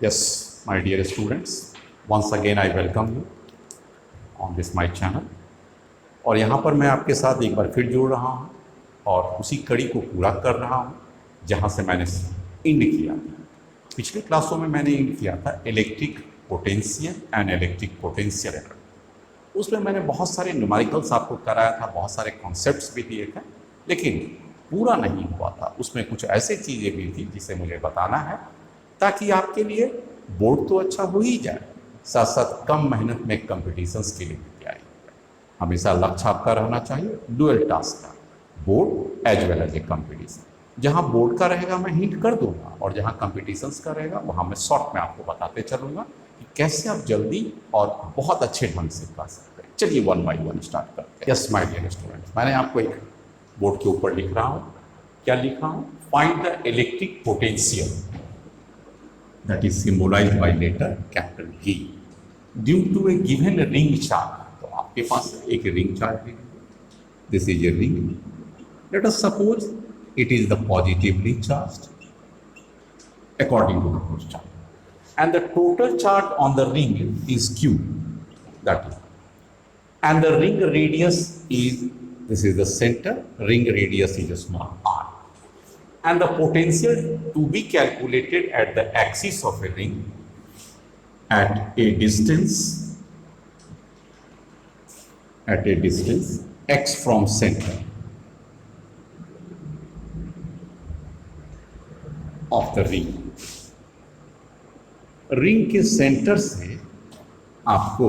Yes, my dear students, once again I welcome you on this my channel. और यहाँ पर मैं आपके साथ एक बार फिर जुड़ रहा हूँ और उसी कड़ी को पूरा कर रहा हूँ जहाँ से मैंने इंड किया था। पिछली क्लासों में मैंने इंड किया था electric potential and electric potential energy. उसमें मैंने बहुत सारे न्यूमेरिकल्स आपको कराया था, बहुत सारे कॉन्सेप्ट्स भी दिए थे, लेकिन पूरा नहीं हुआ था। उसमें कुछ ऐसी चीज़ें भी थी जिसे मुझे बताना है ताकि आपके लिए बोर्ड तो अच्छा हो ही जाए, साथ साथ कम मेहनत में कॉम्पिटिशन्स के लिए भी तैयारी हो। हमेशा लक्ष्य आपका रहना चाहिए डुअल टास्क का, board as well as a competition. जहाँ बोर्ड का रहेगा मैं हिंट कर दूंगा और जहाँ कॉम्पिटिशन्स का रहेगा वहाँ मैं शॉर्ट में आपको बताते चलूँगा कि कैसे आप जल्दी और बहुत अच्छे ढंग से कर सकते हैं। चलिए वन बाई वन स्टार्ट करते हैं। यस माय डियर स्टूडेंट्स, मैंने आपको एक बोर्ड के ऊपर लिख रहा हूँ। क्या लिख रहा हूँ? Find the electric potential that is symbolized by letter capital V due to a given ring charge। तो आपके पास एक ring charge है, this is a ring, let us suppose it is the positively charged according to the question, and the total charge on the ring is Q, that is, and the ring radius is, this is the center, ring radius is a small r, and the potential to be calculated at the axis of a ring at a distance x from center of the ring। Ring के centre से आपको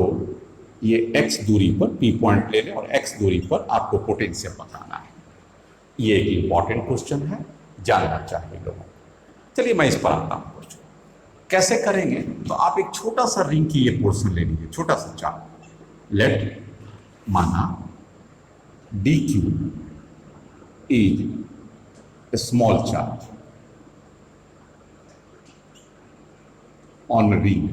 ये x दूरी पर p point ले लें और x दूरी पर आपको पोटेंशियल बताना है। ये एक इंपॉर्टेंट क्वेश्चन है, जानना चाहिए लोगों को। चलिए मैं इस पर आता हूँ क्वेश्चन कैसे करेंगे। तो आप एक छोटा सा रिंग की ये पोर्शन ले लीजिए, छोटा सा चार्ज। लेट माना D Q is small charge on ring.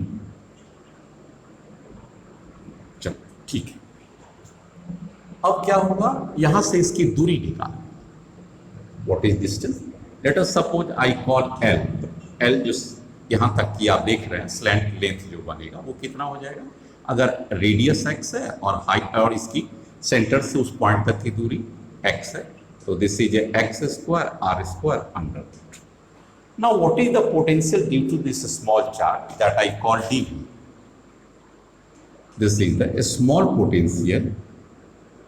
चलो ठीक है, अब क्या होगा, यहां से इसकी दूरी निकाल। What is distance? Late us suppose I call L. L जो यहाँ तक की आप देख रहे हैं स्लैंट लेंथ जो बनेगा वो कितना हो जाएगा? अगर रेडियस एक्स है और हाइट और इसकी सेंटर से उस पॉइंट तक की दूरी एक्स है, तो this is x square r square under root. Now what is the potential due to this small charge that I call d? This is the small potential,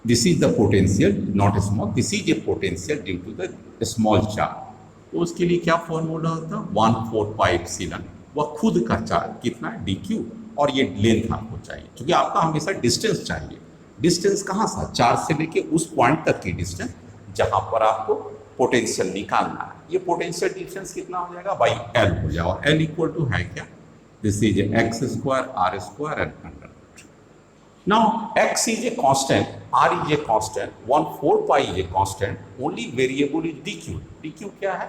this is the potential not small, this is a potential due to the small charge. तो उसके लिए क्या formula होता है? 1/4 pi epsilon, वह खुद का charge कितना है? डी क्यू, और ये लेंथ आपको चाहिए क्योंकि आपका हमेशा डिस्टेंस चाहिए। डिस्टेंस कहाँ सा? चार्ज से लेके उस पॉइंट तक की डिस्टेंस जहां पर आपको पोटेंशियल निकालना है। ये पोटेंशियल डिफरेंस कितना हो जाएगा? बाई एल हो जाएगा, और एल इक्वल टू है क्या? This is x square r square and under. Now x is a constant, r is a constant, 1/4 pi is a constant, only variable is dq। dq क्या है?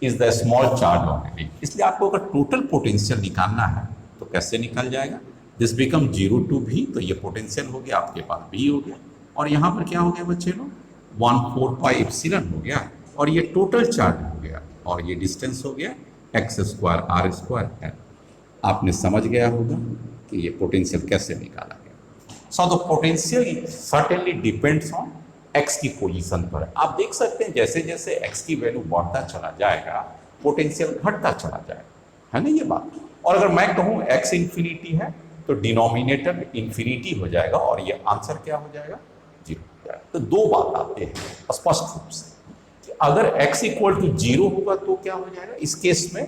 Is the small charge on it। इसलिए आपको अगर total potential निकालना है तो कैसे निकल जाएगा? दिस बिकम 0 to v, तो ये पोटेंशियल हो गया, आपके पास v हो गया, और यहाँ पर क्या हो गया बच्चे लोग? 1/4 pi एप्सिलॉन हो गया, और ये टोटल चार्ज हो गया, और ये डिस्टेंस हो गया x square r square l. आपने समझ गया होगा कि ये पोटेंशियल कैसे निकाला गया। So the potential certainly depends on x की पोजीशन पर। आप देख सकते हैं जैसे जैसे x की वैल्यू बढ़ता चला जाएगा पोटेंशियल घटता चला जाएगा, है ना ये बात। और अगर मैं कहूँ x इंफिनिटी है तो डिनोमिनेटर इंफिनिटी हो जाएगा और ये आंसर क्या हो जाएगा? 0 हो जाएगा। तो दो बात आते हैं स्पष्ट रूप से कि अगर x इक्वल टू 0 होगा तो क्या हो जाएगा? इस केस में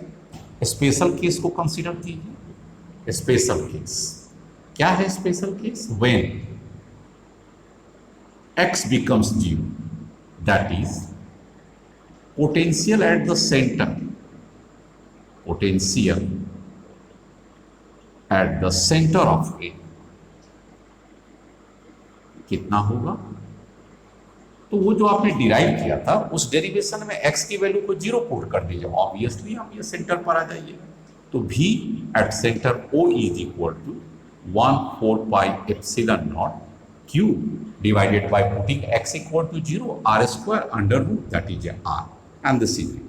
स्पेशल केस को कंसिडर कीजिए। स्पेशल केस क्या है? Special case when x becomes 0, that is potential at the center, potential at the center of ring कितना होगा? तो वो जो आपने डिराइव किया था उस डेरिवेशन में x की वैल्यू को 0 पुट कर दीजिए, ऑब्वियसली आप ये सेंटर पर आ जाइए। तो v at center O is equal to 1/4 pi epsilon naught q divided by putting x equal to 0 r square under root, that is r, and this is it।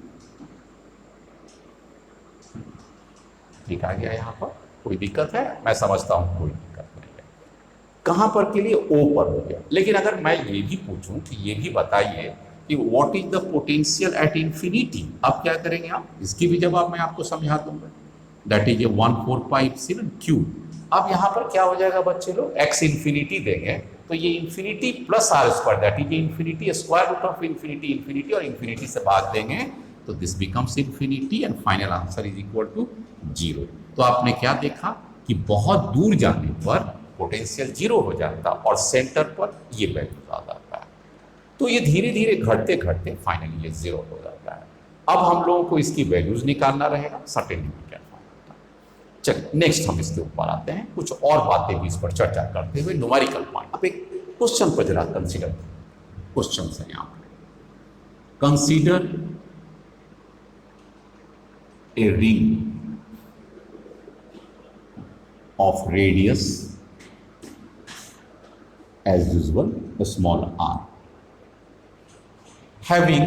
ठीक आ गया यहाँ पर, कोई दिक्कत है? मैं समझता हूँ कोई दिक्कत नहीं है। कहाँ पर के लिए? ओ पर हो गया। लेकिन अगर मैं ये भी पूछूं कि ये भी बताइए कि what is the potential at infinity, अब क्या करेंगे आप? इसकी भी जवाब मैं आपको समझा दूंगा। That is A 1/4πε Q. अब यहाँ पर क्या हो जाएगा बच्चे लोग? एक्स इंफिनिटी देंगे तो ये infinity plus r square, that is infinity square root of infinity, infinity और इंफिनिटी से भाग देंगे तो this becomes infinity and final answer is equal to 0। तो आपने क्या देखा कि बहुत दूर जाने पर पोटेंशियल 0 हो जाता और सेंटर पर ये वैल्यू आ जाता है। तो ये धीरे धीरे घटते घटते फाइनली ये 0 हो जाता है। अब हम लोगों को इसकी वैल्यूज निकालना रहेगा, सर्टेनली क्या होता है। चलिए नेक्स्ट हम इसके ऊपर आते हैं, कुछ और बातें भी इस पर चर्चा करते हुए न्यूमेरिकल पॉइंट। अब एक क्वेश्चन पर जरा कंसीडर, क्वेश्चन है यहाँ पर, consider a ring of radius as usual a small r having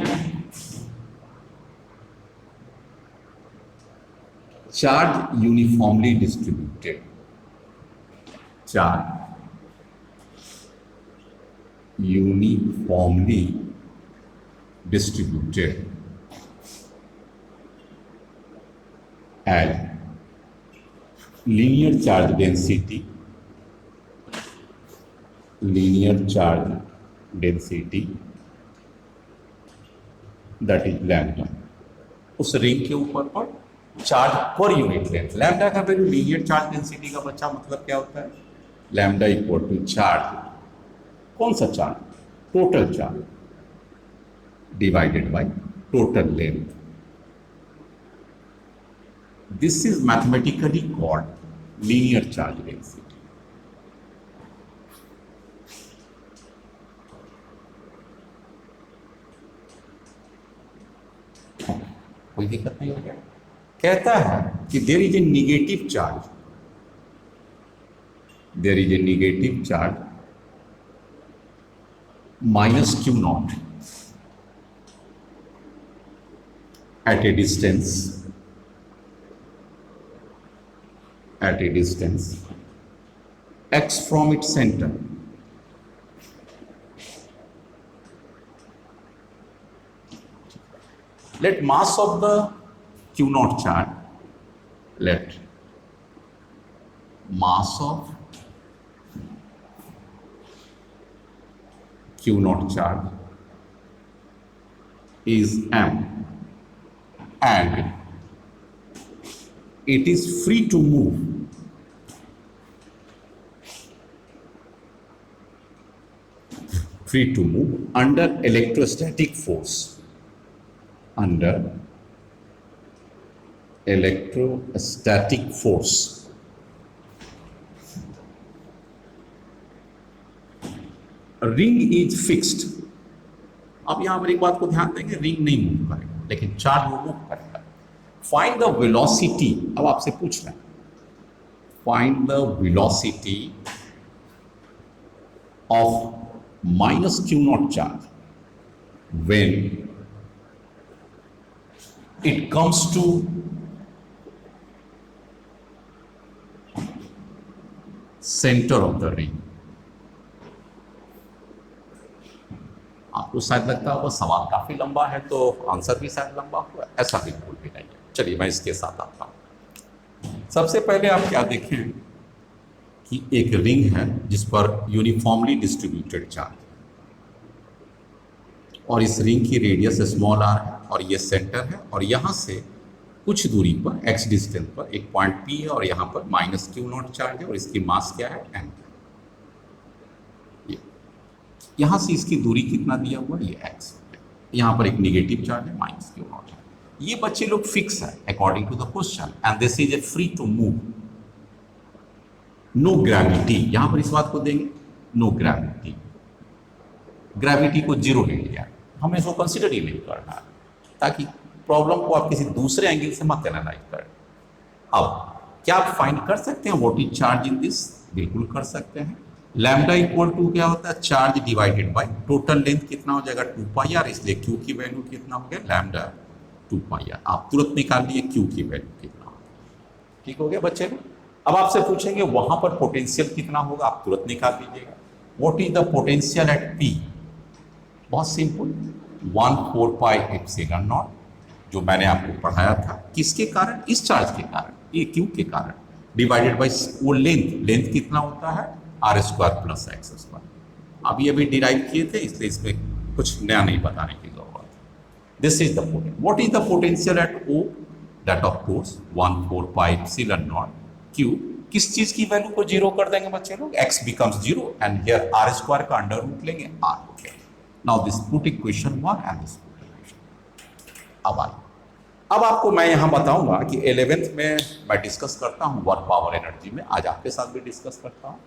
charge uniformly distributed, charge uniformly distributed as linear charge density, that is lambda। उस रिंग के ऊपर पर charge per unit length, lambda का value linear charge density का बच्चा मतलब क्या होता है? लैम्डा इक्वल टू चार्ज, कौन सा charge? Total charge divided by total length. This is mathematically called linear charge density। कोई दिक्कत नहीं हो गया? कहता है कि there is a negative charge, there is a negative charge minus q naught at a distance x from its center, let mass of the q naught charge, let mass of q naught charge is m and it is free to move under electrostatic force, under electrostatic force। Ring is fixed. अब यहां पर एक बात को ध्यान देंगे, ring नहीं move करेगा लेकिन चार्ज वो मूव करेगा। फाइंड द वेलोसिटी, अब आपसे पूछ रहे हैं, find the velocity of minus q naught charge when it comes to center of the ring। आपको शायद लगता होगा सवाल काफी लंबा है तो आंसर भी शायद लंबा हुआ, ऐसा बिल्कुल भी नहीं है। चलिए मैं इसके साथ आता हूं। सबसे पहले आप क्या देखें कि एक रिंग है जिस पर यूनिफॉर्मली डिस्ट्रीब्यूटेड चार्ज, और इस रिंग की रेडियस स्मॉल आर है और ये सेंटर है, और यहाँ से कुछ दूरी पर x डिस्टेंस पर एक पॉइंट P है और यहाँ पर माइनस q नॉट चार्ज है और इसकी मास क्या है? m। यहाँ से इसकी दूरी कितना दिया हुआ है? ये x। यहाँ पर एक निगेटिव चार्ज है माइनस q नॉट है। ये बच्चे लोग फिक्स है according to the question and this is a free to move, no gravity. यहां पर इस बात को देंगे नो ग्रेविटी, ग्रेविटी को जीरो ले लिया, हमें इसको कंसिडर ही नहीं करना है ताकि प्रॉब्लम को आप किसी दूसरे एंगल से मत एनालाइज करें। अब क्या आप फाइंड कर सकते हैं what is charge in this? बिल्कुल कर सकते हैं। लैम्डा इक्वल टू क्या होता है? Charge divided by total length कितना हो जाएगा? 2πr, इसलिए q की वैल्यू कितना हो गया? Lambda 2πr। आप तुरंत निकाल लिए q की वैल्यू कितना हो। ठीक हो गया बच्चे लोग। अब आपसे पूछेंगे वहां पर पोटेंशियल कितना होगा, आप तुरंत निकाल दीजिएगा। What is the potential eight P? बहुत सिंपल, 1/4πε0, जो मैंने आपको पढ़ाया था, किसके कारण? इस चार्ज के कारण, ये क्यू के कारण, डिवाइडेड बाई वो लेंथ। लेंथ कितना होता है? r² + x²। अभी अभी डिराइव किए थे, इसलिए इसमें कुछ नया नहीं बताने की जरूरत है। This is the potential. What is the potential at O? That of course 1/4πε0 q। किस चीज की वैल्यू को जीरो कर देंगे बच्चे लोग? x becomes zero and here r² का अंडर रूट लेंगे, r हो गया। Now this put equation 1 and this put equation. अब आइए, अब आपको मैं यहां बताऊंगा कि 11th में मैं डिस्कस करता हूं वर्क पावर एनर्जी में, आज आपके साथ भी डिस्कस करता हूं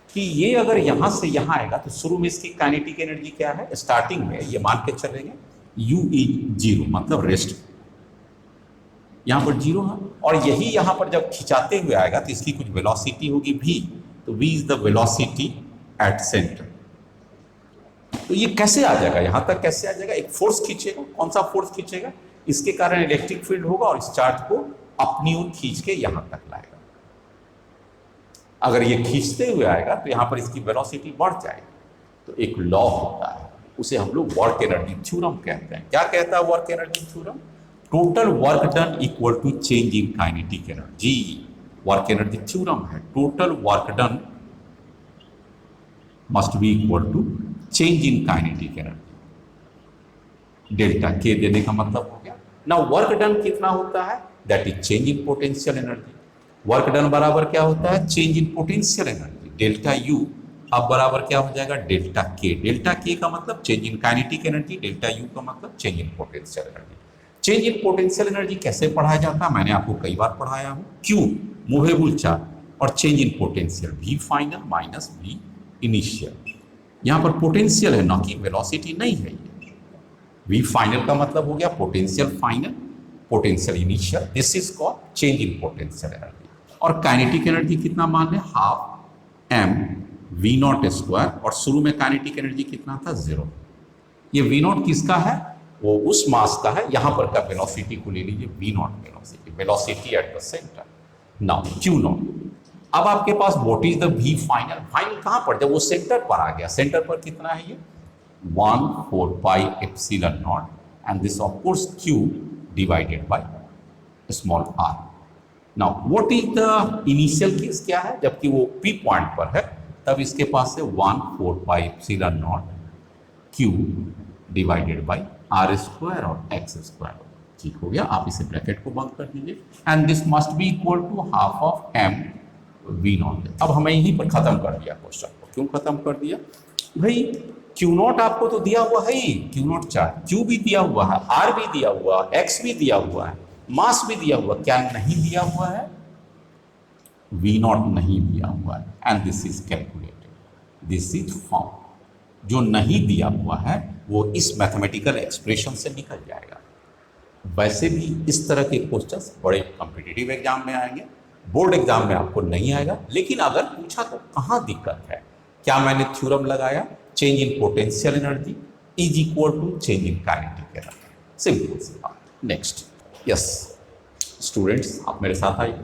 कि ये अगर यहां से यहां आएगा तो शुरू में इसकी काइनेटिक एनर्जी क्या है? स्टार्टिंग में ये मान के चलेंगे u इज जीरो, मतलब रेस्ट यहां पर जीरो है, और यही यहां पर जब खिंचाते हुए आएगा तो इसकी कुछ वेलोसिटी होगी v, तो v is the velocity at centre. तो ये कैसे आ जाएगा, यहां तक कैसे आ जाएगा? एक फोर्स खींचेगा। कौन सा फोर्स खींचेगा? इसके कारण इलेक्ट्रिक फील्ड होगा और इस चार्ज को अपनी ओर खींच के यहां तक लाएगा। अगर ये खींचते हुए आएगा तो यहां पर इसकी वेलोसिटी बढ़ जाएगी। तो एक लॉ होता है, उसे हम लोग वर्क एनर्जी थ्योरम कहते हैं। क्या कहता है work energy theorem? Total work done equal to change in kinetic energy. Work energy theorem है, total work done must be equal to change in kinetic energy. Delta के देने का मतलब हो गया। नाउ वर्क डन कितना होता है? That is change in potential energy. Work done बराबर क्या होता है? Change in potential energy. Delta U अब बराबर क्या हो जाएगा? डेल्टा के। डेल्टा के का मतलब change in kinetic energy, delta U का मतलब change in potential energy. Change in potential energy कैसे पढ़ाया जाता है? मैंने आपको कई बार पढ़ाया हूं। क्यू मूवेबल चार्ज और change in potential V final minus V initial. यहां पर पोटेंशियल है, ना कि वेलोसिटी नहीं है। ये V फाइनल का मतलब हो गया potential final, potential initial. This is called change in potential energy. और काइनेटिक एनर्जी कितना मान लें? ½ mv0², और शुरू में काइनेटिक एनर्जी कितना था? 0। ये v0 किसका है? वो उस मास का है। यहां पर का वेलोसिटी को ले लीजिए, v0 velocity, velocity at the centre. Now q0। अब आपके पास what is the v final? Final कहां पर? जब वो सेंटर पर आ गया। सेंटर पर कितना है? ये 1/4πε0 and this of course q divided by small r। Now what is the initial case क्या है? जबकि वो p पॉइंट पर है, तब इसके पास से 1/4πε0 q डिवाइडेड बाय r² और x²। ठीक हो गया। आप इसे ब्रैकेट को बंद कर दीजिए and this must be equal to ½ mv0। अब हमें यहीं पर खत्म कर दिया क्वेश्चन को। क्यों खत्म कर दिया भाई? Q0 आपको तो दिया हुआ है ही, Q0 चार्ज, Q भी दिया हुआ है, R भी दिया हुआ है, X भी दिया हुआ है, मास भी दिया हुआ। क्या नहीं दिया हुआ है? V0 नहीं दिया हुआ है and this is calculated, this is found. जो नहीं दिया हुआ है वो इस मैथमेटिकल एक्सप्रेशन से निकल जाएगा। वैसे भी इस तरह के क्वेश्चंस बड़े कॉम्पिटिटिव एग्जाम में आएंगे, बोर्ड एग्जाम में आपको नहीं आएगा। लेकिन अगर पूछा तो कहाँ दिक्कत है? क्या मैंने थ्योरम लगाया? Change in potential energy is equal to change in kinetic energy. Simple सी बात। नेक्स्ट, यस स्टूडेंट्स, आप मेरे साथ आइए।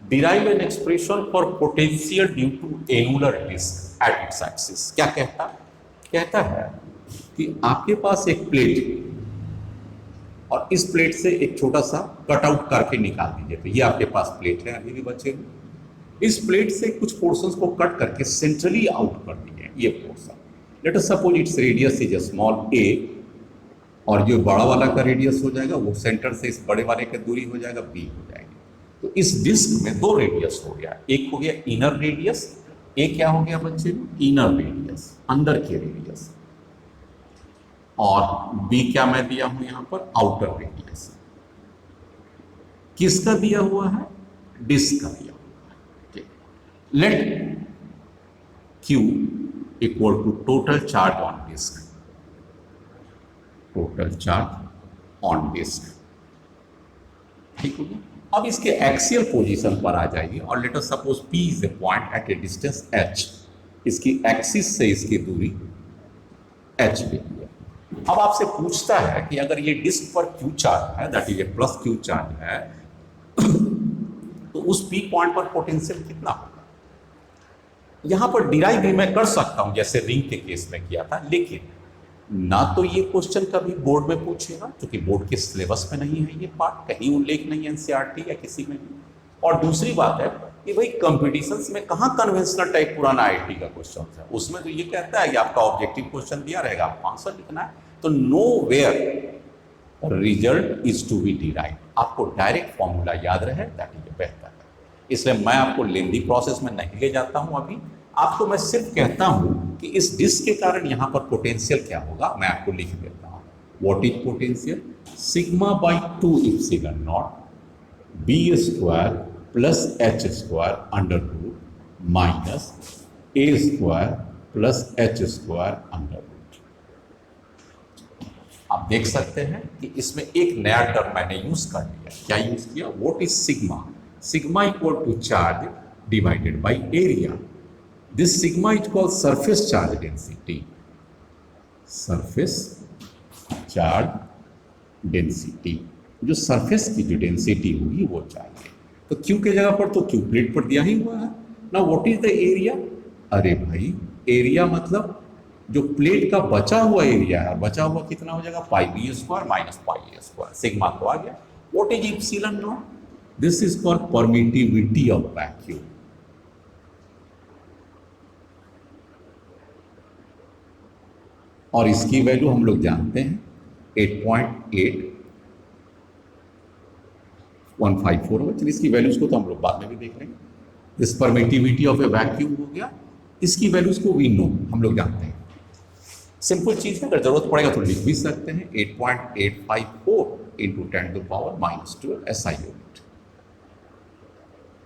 Derive an expression for potential due to annular disc at its axis. क्या कहता है? कहता है कि आपके पास एक प्लेट और इस प्लेट से एक छोटा सा कट आउट करके निकाल दीजिए। तो ये आपके पास प्लेट है, अभी भी बचे हुए। इस प्लेट से कुछ पोर्शंस को कट करके सेंट्रली आउट कर दीजिए। ये portion, late us suppose its radius is small a, और जो बड़ा वाला का रेडियस हो जाएगा वो सेंटर से इस बड़े वाले की दूरी हो जाएगा b हो जाएगी। तो इस डिस्क में दो रेडियस हो गया, एक हो गया इनर रेडियस, एक क्या हो गया बच्चे? इनर रेडियस, अंदर के रेडियस, और b क्या मैं दिया हूं यहां पर? Outer radius. किसका दिया हुआ है? डिस्क का दिया हुआ है। Let q equal to total charge on disk, total charge on disk. ठीक हो गया। अब इसके एक्सियल पोजीशन पर आ जाइए और let us suppose p is a point at a distance h। इसकी एक्सिस से इसकी दूरी h ले लिया। अब आपसे पूछता है कि अगर ये डिस्क पर q चार्ज है, that is A plus q charge है, तो तो उस पी पॉइंट पर पोटेंशियल कितना होगा। यहां पर डिराइव भी मैं कर सकता हूं जैसे रिंग के केस में किया था, लेकिन ना तो ये क्वेश्चन कभी बोर्ड में पूछेगा क्योंकि बोर्ड के सिलेबस में नहीं है, ये पार्ट कहीं उल्लेख नहीं है एनसीईआरटी या किसी में भी। और दूसरी बात है कि भाई कॉम्पिटिशन्स में कहाँ कन्वेंशनल टाइप पुराना आईआईटी का क्वेश्चन है, उसमें तो ये कहता है कि आपका ऑब्जेक्टिव क्वेश्चन दिया रहेगा, आपको आंसर लिखना है। तो nowhere result is to be derive, आपको डायरेक्ट फॉर्मूला याद रहे, दैट इज बेहतर है। इसलिए मैं आपको लेंदी प्रोसेस में नहीं ले जाता हूं अभी, आपको मैं सिर्फ कहता हूं कि इस डिस्क के कारण यहां पर पोटेंशियल क्या होगा, मैं आपको लिख देता हूं। What is potential, sigma by 2 epsilon not b square plus h square under root minus a square plus h square under root. आप देख सकते हैं कि इसमें एक नया टर्म मैंने यूज कर लिया। क्या यूज किया, what is sigma, sigma equal to charge divided by area. This sigma is called surface charge density. Surface charge density, जो सरफेस की जो डेंसिटी होगी वो चाहिए। तो क्यू के जगह पर तो क्यू प्लेट पर दिया ही हुआ है ना। व्हाट इज द एरिया, अरे भाई एरिया मतलब जो प्लेट का बचा हुआ एरिया है, बचा हुआ कितना हो जाएगा, पाई बी स्क्वायर माइनस पाई ए स्क्वायर, सिग्मा तो आ गया। What is epsilon not, this is called permittivity of vacuum. और इसकी वैल्यू हम लोग जानते हैं 8.8154 होगा। चलिए इसकी वैल्यूज को तो हम लोग बाद में भी देख लेंगे। This permittivity of A vacuum हो गया, इसकी वैल्यूज को वी नो, हम लोग जानते हैं। सिंपल चीज है, अगर जरूरत पड़ेगा तो लिख भी सकते हैं 8.854 into 10 to power -12 SI unit.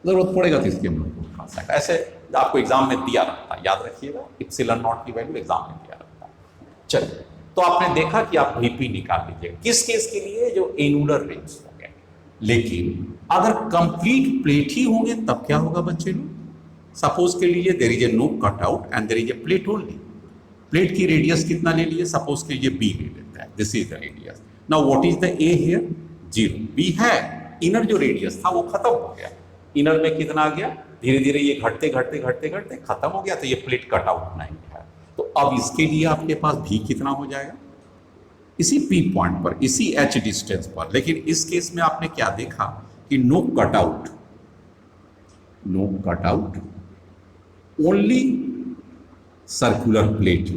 जरूरत पड़ेगा तो इसकी हम लोग उठा सकते, ऐसे आपको एग्जाम में दिया रहता है, याद रखिएगा एप्सिलॉन नॉट की वैल्यू एग्जाम में दिया रहता है। चलिए, तो आपने देखा कि आप VP निकाल लीजिए किस केस के लिए, जो एनुलर रिंग्स होंगे। लेकिन अगर कंप्लीट प्लेट ही होंगे तब क्या होगा बच्चे लोग, सपोज के लिए there is a no cut out and there is a plate only. Plate की रेडियस कितना ले लिए, सपोज के लिए B ले लेता है, this is the radius. Now what is the A here, 0। B है, इनर जो रेडियस था वो खत्म हो गया, इनर में कितना आ गया, धीरे धीरे ये घटते घटते घटते घटते खत्म हो गया, तो ये प्लेट कट आउट नहीं है। तो अब इसके लिए आपके पास भी कितना हो जाएगा, इसी P पॉइंट पर, इसी H डिस्टेंस पर। लेकिन इस केस में आपने क्या देखा कि no cutout, no cutout, only circular plate.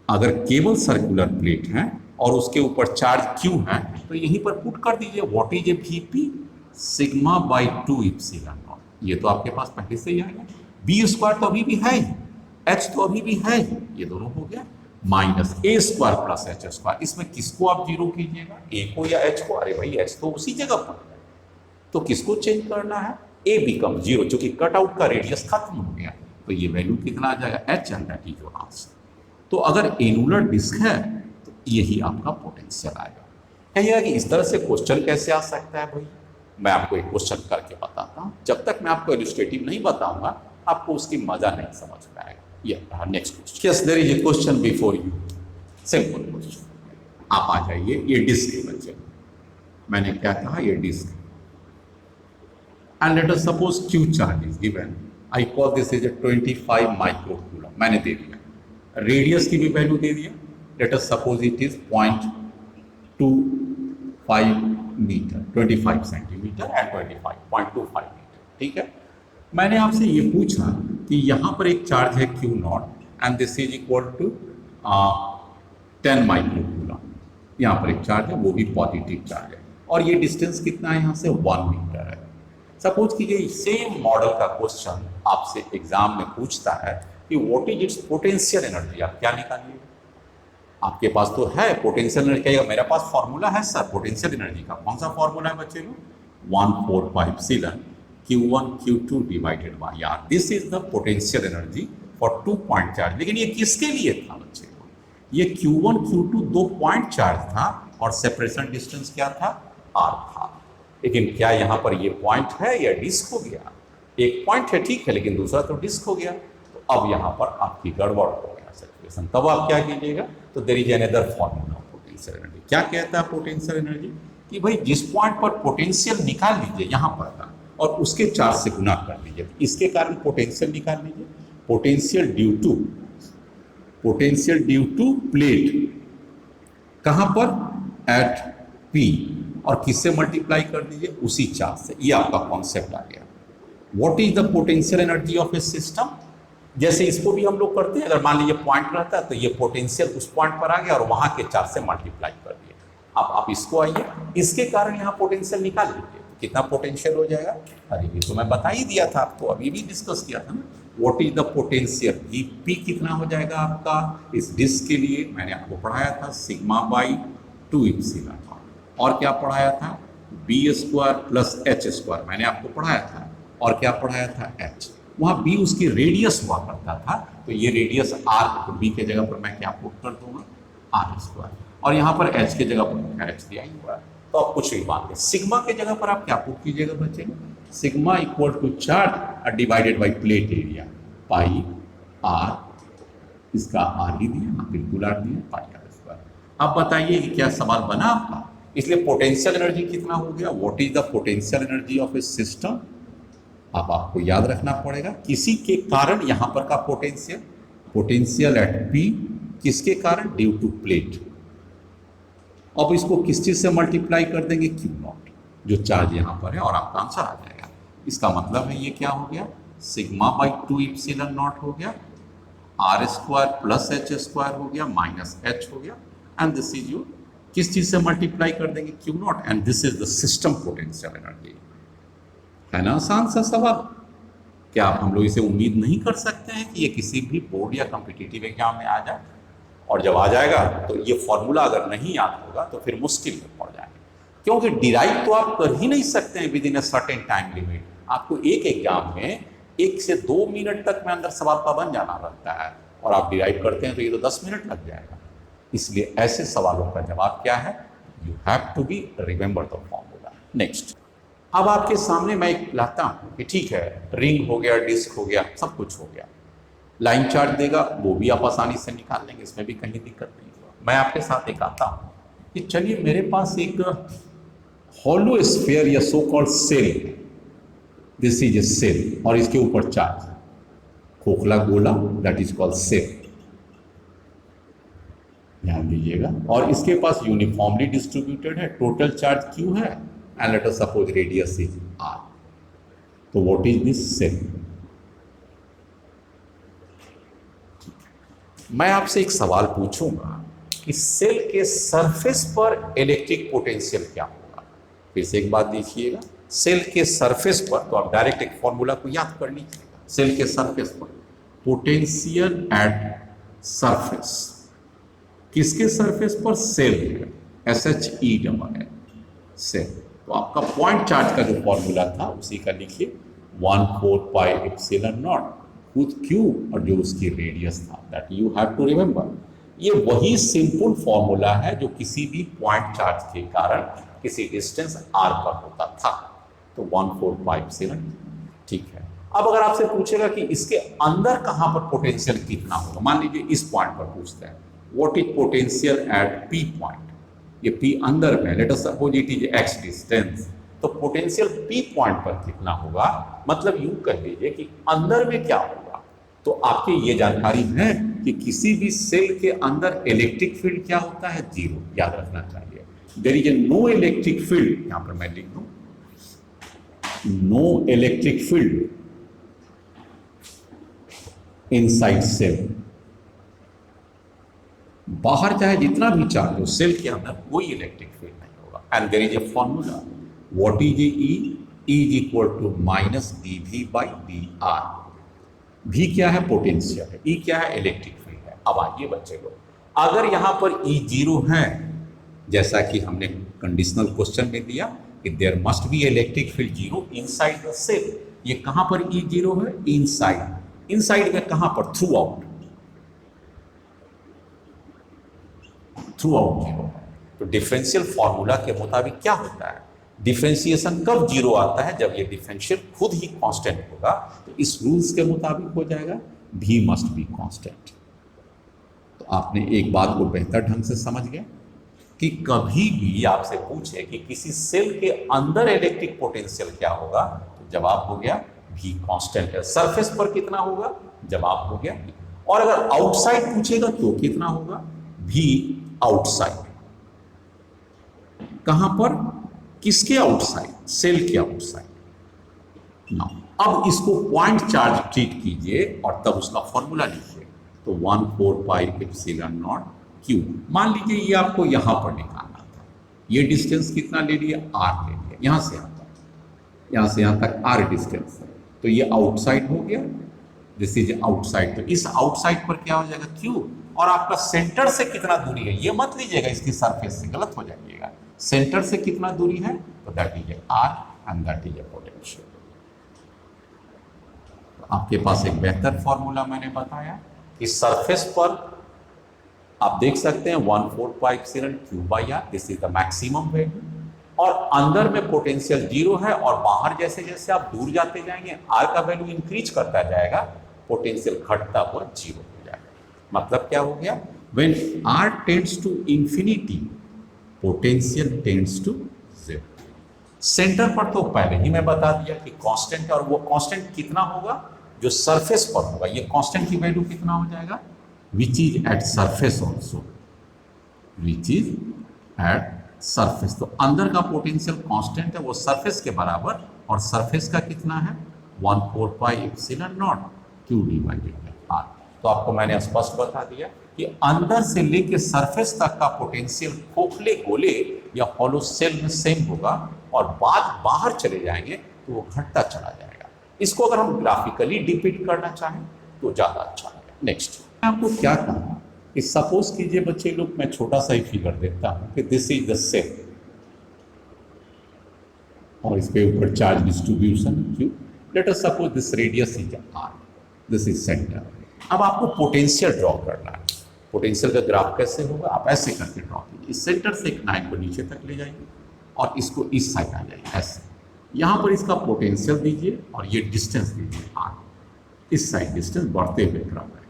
अगर केवल सर्कुलर प्लेट है और उसके ऊपर चार्ज Q है तो यहीं पर पुट कर दीजिए what is a VP, sigma by 2 epsilon not. ये तो आपके पास पहले से ही आ गया। बी स्क्वायर तो अभी भी है ही, एच तो अभी भी है ही, ये दोनों हो गया, minus a square plus h square. इसमें किसको आप जीरो कीजिएगा, ए को या एच को, अरे भाई एच तो उसी जगह पर है, तो किसको चेंज करना है, ए बिकम जीरो, क्योंकि कट आउट का रेडियस खत्म हो गया, तो ये वैल्यू कितना आ जाएगा, H, and that is your answer. तो अगर एनुलर डिस्क है तो यही आपका पोटेंशियल आएगा। कहिएगा कि इस तरह से क्वेश्चन कैसे आ सकता है भाई, मैं आपको एक क्वेश्चन करके बताता हूँ। जब तक मैं आपको इलस्ट्रेटिव नहीं बताऊंगा आपको उसकी मजा नहीं समझ में आएगा। ये next question, yes there is a question before you, simple question. आप आ जाइए, ये डिस्क है बच्चे, मैंने क्या कहा, ये disk, and let us suppose Q charge is given, I call this is a 25 microcoulomb, मैंने दे दिया, रेडियस की भी वैल्यू दे दिया, let us suppose it is 0.25 metre, 25 centimetre and 0.25 metre, ठीक है। मैंने आपसे ये पूछा कि यहाँ पर एक चार्ज है Q not and this is equal to 10 microcoulomb, यहाँ पर एक चार्ज है वो भी पॉजिटिव चार्ज है, और ये डिस्टेंस कितना है यहाँ से 1 मीटर है। सपोज कीजिए सेम मॉडल का क्वेश्चन आपसे एग्जाम में पूछता है कि what is it's potential energy, आप क्या निकालिए, आपके पास तो है पोटेंशियल एनर्जी का, मेरे पास फॉर्मूला है सर पोटेंशियल एनर्जी का, कौन सा फॉर्मूला है बच्चे लोग, 1/4 Q1 Q2 divided by R, this is the potential energy for 2 point charge. लेकिन ये किसके लिए था बच्चे को, ये Q1 Q2 2 पॉइंट चार्ज था और सेपरेशन डिस्टेंस क्या था, R था। लेकिन क्या यहाँ पर ये पॉइंट है या डिस्क हो गया, एक पॉइंट है ठीक है, लेकिन दूसरा तो डिस्क हो गया, तो अब यहाँ पर आपकी गड़बड़ हो गया सिचुएशन। तब आप क्या कीजिएगा, तो there is another formula of potential energy. क्या कहता है पोटेंशियल एनर्जी, कि भाई जिस पॉइंट पर पोटेंशियल निकाल लीजिए यहाँ पर था और उसके चार्ज से गुना कर लीजिए, इसके कारण पोटेंशियल निकाल लीजिए। पोटेंशियल ड्यू टू प्लेट कहाँ पर, एट पी, और किससे मल्टीप्लाई कर दीजिए, उसी चार्ज से। ये आपका कॉन्सेप्ट आ गया। What is the potential energy of A system, जैसे इसको भी हम लोग करते हैं, अगर मान लीजिए पॉइंट रहता है तो ये पोटेंशियल उस पॉइंट पर आ गया और वहां के चार्ज से मल्टीप्लाई कर दिए। अब आप इसको आइए, इसके कारण यहाँ पोटेंशियल निकाल लीजिए, कितना पोटेंशियल हो जाएगा। अरे ये तो मैं बता ही दिया था आपको, अभी भी डिस्कस किया था ना। What is the potential, P कितना हो जाएगा आपका इस डिस्क के लिए, मैंने आपको पढ़ाया था सिग्मा बाई 2 एप्सिलॉन। और क्या पढ़ाया था, b square plus h square, मैंने आपको पढ़ाया था। और क्या पढ़ाया था, एच। वहाँ बी उसकी रेडियस हुआ करता था, तो ये रेडियस आर, तो बी के जगह पर मैं क्या पुट कर दूंगा, आर स्क्वायर। और यहाँ पर एच के जगह पर एच दिया ही हुआ है, तो आप कुछ भी मान लें। सिग्मा के जगह पर आप क्या पुट कीजिएगा बच्चे, sigma equal to charge divided by plate area, pi r, इसका आर ही दिया, बिल्कुल आर दिया, पाई आर स्क्वायर। अब बताइए कि क्या सवाल बना आपका। इसलिए पोटेंशियल एनर्जी कितना हो गया, what is the potential energy of A system. अब आपको याद रखना पड़ेगा किसी के कारण यहां पर का पोटेंशियल एट पी, किसके कारण, ड्यू टू प्लेट। अब इसको किस चीज से मल्टीप्लाई कर देंगे, क्यू नॉट, जो चार्ज यहां पर है, और आपका आंसर आ जाएगा। इसका मतलब है ये क्या हो गया, सिग्मा बाई 2 एप्सिलॉन नॉट हो गया, r square plus h square हो गया, माइनस एच हो गया, एंड दिस इज योर, किस चीज से मल्टीप्लाई कर देंगे, Q not, and this is the system potential energy. है ना आसान सा सवाल। क्या आप हम लोग इसे उम्मीद नहीं कर सकते हैं कि ये किसी भी बोर्ड या कॉम्पिटिटिव एग्जाम में आ जाए। और जब आ जाएगा तो ये फॉर्मूला अगर नहीं याद होगा तो फिर मुश्किल में पड़ जाएगा, क्योंकि डिराइव तो आप कर ही नहीं सकते हैं with in a certain time limit. आपको एक एग्जाम में 1 से 2 मिनट तक में अंदर सवाल का बन जाना रहता है, और आप डिराइव करते हैं तो ये तो 10 मिनट लग जाएगा। इसलिए ऐसे सवालों का जवाब क्या है, you have to be remember the formula. Next, अब आपके सामने मैं एक लाता हूं कि ठीक है, रिंग हो गया, डिस्क हो गया, सब कुछ हो गया, लाइन चार्ज देगा, वो भी आप आसानी से निकाल लेंगे, इसमें भी कहीं दिक्कत नहीं होगा। मैं आपके साथ एक आता हूं कि चलिए मेरे पास एक हॉलो स्फीयर या सो कॉल्ड सेल है, दिस इज ए सेल, और इसके ऊपर चार्ज, खोखला गोला, दैट इज कॉल्ड सेल, ध्यान दीजिएगा। और इसके पास यूनिफॉर्मली डिस्ट्रीब्यूटेड है, टोटल चार्ज क्यू है, and let us suppose radius is r. तो व्हाट इज दिस सेल। मैं आपसे एक सवाल पूछूंगा कि सेल के सरफेस पर इलेक्ट्रिक पोटेंशियल क्या होगा। फिर से एक बात देखिएगा, सेल के सरफेस पर, तो आप डायरेक्ट एक फॉर्मूला को याद कर लीजिएगा, सेल के सरफेस पर पोटेंशियल एट सरफेस, किसके सरफेस पर, सेल है, SHE सेल। तो आपका पॉइंट चार्ज का जो फॉर्मूला था उसी का लिखिए, 1/4 pi epsilon not with Q, और जो उसकी रेडियस था, that you have to remember. ये वही सिंपल फॉर्मूला है जो किसी भी पॉइंट चार्ज के कारण किसी डिस्टेंस r पर होता था। तो 1/4 पाई एप्सिलॉन, ठीक है। अब अगर आपसे पूछेगा कि इसके अंदर कहां पर पोटेंशियल कितना होगा, मान लीजिए इस पॉइंट पर पूछते हैं, what is potential at P point, ये पी अंदर में, late us suppose it is x distance, तो पोटेंशियल पी पॉइंट पर कितना होगा, मतलब यूं कह लीजिए कि अंदर में क्या होगा। तो आपकी ये जानकारी है कि किसी भी सेल के अंदर इलेक्ट्रिक फील्ड क्या होता है, 0, याद रखना चाहिए। There is no electric field, यहां पर मैं लिख दूं, no electric field inside cell. बाहर चाहे जितना भी चार्ज हो, सेल के अंदर कोई इलेक्ट्रिक फील्ड नहीं होगा। And there is a formula, what is E, is equal to minus dV by dr। V क्या है, पोटेंशियल है, E क्या है, इलेक्ट्रिक फील्ड है। अब आइए बच्चे लोग, अगर यहां पर E 0 है, जैसा कि हमने कंडीशनल क्वेश्चन में दिया कि there must be electric field 0 inside the cell, ये कहां पर E 0 है, इनसाइड। इनसाइड में कहां पर, थ्रू आउट, थ्रू आउट 0 है। तो डिफरेंशियल फॉर्मूला के मुताबिक क्या होता है, डिफरेंशिएशन कब 0 आता है, जब ये डिफरेंशियल खुद ही कांस्टेंट होगा। तो इस रूल्स के मुताबिक हो जाएगा, V मस्ट बी कांस्टेंट। तो आपने एक बात को बेहतर ढंग से समझ गए। कि कभी भी आपसे पूछे कि किसी सेल के अंदर इलेक्ट्रिक पोटेंशियल क्या होगा, तो जवाब हो गया V कांस्टेंट है। सरफेस पर कितना होगा, जवाब हो गया V। और अगर आउटसाइड पूछेगा तो कितना होगा, V आउटसाइड। कहां पर, किसके आउटसाइड, सेल के आउटसाइड ना। अब इसको पॉइंट चार्ज ट्रीट कीजिए और तब उसका फॉर्मूला लिखिए। तो 1/4 पाई एप्सिलॉन नॉट क्यू। मान लीजिए ये आपको यहां पर निकालना था, ये डिस्टेंस कितना ले लिया, r ले लिया, यहां से यहां तक r डिस्टेंस है, तो ये आउटसाइड हो गया, दिस इज आउटसाइड। तो इस आउटसाइड पर क्या हो जाएगा, क्यू। और आपका सेंटर से कितना दूरी है, ये मत लीजिएगा इसकी सरफेस से, गलत हो जाइएगा। सेंटर से कितना दूरी है, तो that is r and that is potential. आपके पास एक बेहतर फॉर्मूला मैंने बताया कि सरफेस पर आप देख सकते हैं 1/4 pi epsilon q by r, this is the maximum value. और अंदर में पोटेंशियल 0 है और बाहर जैसे जैसे आप दूर जाते जाएंगे आर का वैल्यू इंक्रीज करता जाएगा, पोटेंशियल घटता हुआ 0 हो जाएगा। मतलब क्या हो गया, when r tends to infinity potential tends to 0। Centre पर तो पहले ही मैं बता दिया कि कांस्टेंट, और वो कांस्टेंट कितना होगा, जो सरफेस पर होगा। ये कांस्टेंट की वैल्यू कितना हो जाएगा, which is at surface also, which is at surface. तो अंदर का पोटेंशियल कांस्टेंट है वो सरफेस के बराबर, और सरफेस का कितना है 1/4 pi epsilon naught q divided by r. तो आपको मैंने स्पष्ट बता दिया कि अंदर से लेके सरफेस तक का पोटेंशियल खोखले गोले या हॉलो सेल में सेम होगा, और बाद बाहर चले जाएंगे तो वो घटता चला जाएगा। इसको अगर हम ग्राफिकली डिपिक्ट करना चाहें तो ज्यादा अच्छा है। नेक्स्ट मैं आपको क्या कहूँ कि सपोज कीजिए बच्चे लोग, मैं छोटा सा ही फिगर देता हूं कि दिस इज द सेल, और इसके ऊपर charge distribution q. Let us suppose this radius is r, this is centre. अब आपको पोटेंशियल ड्रॉ करना है। पोटेंशियल का ग्राफ कैसे होगा, आप ऐसे करके ड्रॉ कीजिए। इस सेंटर से एक लाइन को नीचे तक ले जाइए और इसको इस साइड आ जाइए ऐसे। यहाँ पर इसका पोटेंशियल दीजिए और ये डिस्टेंस दीजिए आर, इस साइड डिस्टेंस बढ़ते हुए ग्राफ है।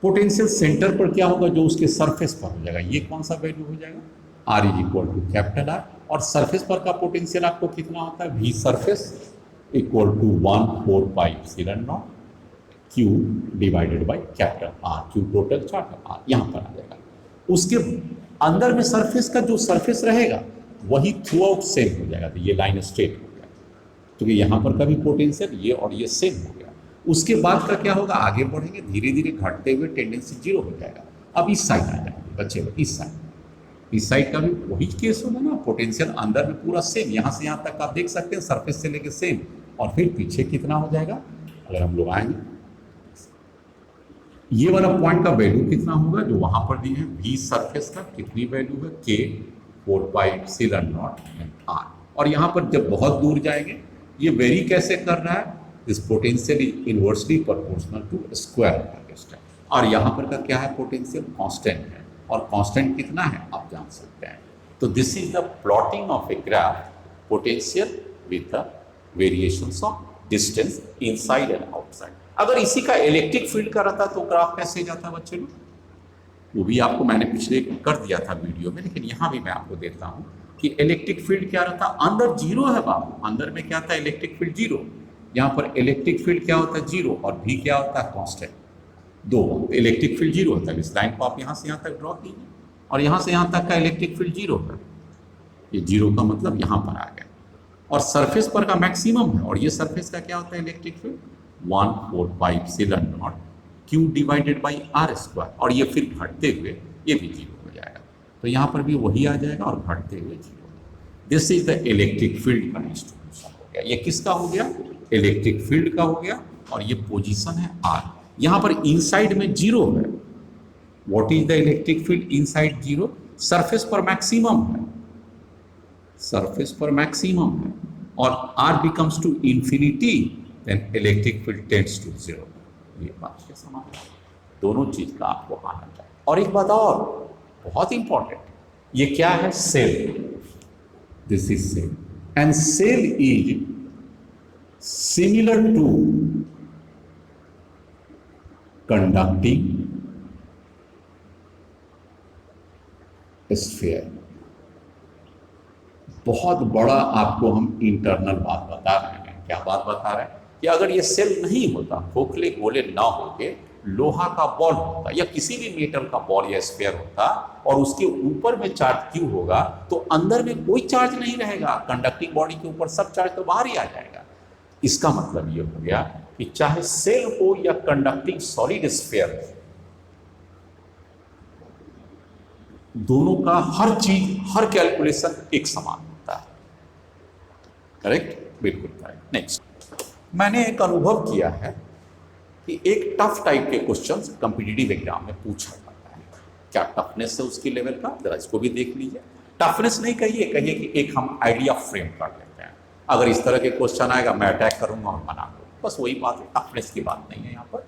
पोटेंशियल सेंटर पर क्या होगा, जो उसके सरफेस पर हो जाएगा, ये कौन सा वैल्यू हो जाएगा, r is equal to capital r. और सरफेस पर का पोटेंशियल आपको कितना होता है, V surface equal to 1/4 pi epsilon naught q divided by capital r. Q total charge r यहाँ पर आ जाएगा। उसके अंदर में सरफेस का जो सरफेस रहेगा वही थ्रू आउट सेम हो जाएगा। तो ये लाइन स्ट्रेट हो गया, क्योंकि यहाँ पर का भी पोटेंशियल ये और ये सेम हो गया। उसके बाद का क्या होगा, आगे बढ़ेंगे धीरे धीरे घटते हुए टेंडेंसी 0 हो जाएगा। अब इस साइड आ जाएंगे बच्चे लोग, इस साइड का भी वही केस होगा ना, पोटेंशियल अंदर में पूरा सेम, यहाँ से यहाँ तक आप देख सकते हैं सरफेस से लेके सेम। और फिर पीछे कितना हो जाएगा, अगर हम लोग आएंगे ये वाला पॉइंट का वैल्यू कितना होगा जो वहां पर दी है, वी सरफेस का कितनी वैल्यू है, के 4 pi epsilon naught and r. और यहाँ पर जब बहुत दूर जाएंगे ये वेरी कैसे कर रहा है, this potential is inversely proportional to square of distance. और यहाँ पर का क्या है, पोटेंशियल कांस्टेंट है, और कांस्टेंट कितना है आप जान सकते हैं। तो this is the plotting of a graph potential with the variations of distance inside and outside. अगर इसी का इलेक्ट्रिक फील्ड का रहता तो ग्राफ कैसे जाता बच्चे लोग, वो भी आपको मैंने पिछले कर दिया था वीडियो में, लेकिन यहाँ भी मैं आपको देता हूँ कि इलेक्ट्रिक फील्ड क्या रहता, अंदर 0 है बाबू, अंदर में क्या था इलेक्ट्रिक फील्ड 0। यहाँ पर इलेक्ट्रिक फील्ड क्या होता है 0, और भी क्या होता है कांस्टेंट 2। इलेक्ट्रिक फील्ड 0 होता है। इस लाइन को आप यहाँ से यहाँ तक ड्रॉ कीजिए, और यहाँ से यहाँ तक का इलेक्ट्रिक फील्ड 0 है। ये 0 का मतलब यहाँ पर आ गया, और सरफेस पर का मैक्सिमम है। और ये सरफेस का क्या होता है electric field 1/4 pi epsilon naught q divided by r square. और ये फिर घटते हुए ये भी 0 हो जाएगा, तो यहाँ पर भी वही आ जाएगा और घटते हुए 0। This is the electric field का डिस्ट्रीब्यूशन हो गया। ये किसका हो गया, इलेक्ट्रिक फील्ड का हो गया, और ये पोजीशन है आर। यहाँ पर इनसाइड में 0 है। What is the electric field inside 0, surface पर मैक्सिमम है, सरफेस पर मैक्सिमम है, और r becomes to infinity, then electric field tends to 0। ये बात क्या समझ, दोनों चीज का आपको आना चाहिए। और एक बात और बहुत इंपॉर्टेंट, ये क्या है, cell, this is cell, and cell is similar to conducting sphere. बहुत बड़ा आपको हम इंटरनल बात बता रहे हैं। क्या बात बता रहे हैं कि अगर ये सेल नहीं होता, खोखले गोले ना होके लोहा का बॉल होता या किसी भी मेटल का बॉल या स्फीयर होता और उसके ऊपर में चार्ज क्यू होगा, तो अंदर में कोई चार्ज नहीं रहेगा। कंडक्टिंग बॉडी के ऊपर सब चार्ज तो बाहर ही आ जाएगा। इसका मतलब ये हो गया कि चाहे सेल हो या कंडक्टिंग सॉलिड स्फीयर, दोनों का हर चीज, हर कैलकुलेशन एक समान होता है। करेक्ट, बिल्कुल करेक्ट। नेक्स्ट, मैंने एक अनुभव किया है कि एक टफ टाइप के क्वेश्चंस कॉम्पिटिटिव एग्जाम में पूछा जाता है। क्या टफनेस है उसकी लेवल का, जरा इसको भी देख लीजिए। टफनेस नहीं कहिए, कहिए कि एक हम आइडिया फ्रेम कर लेते हैं। अगर इस तरह के क्वेश्चन आएगा, मैं अटैक करूंगा और बना दूंगा, बस वही बात है। टफनेस की बात नहीं है यहाँ पर।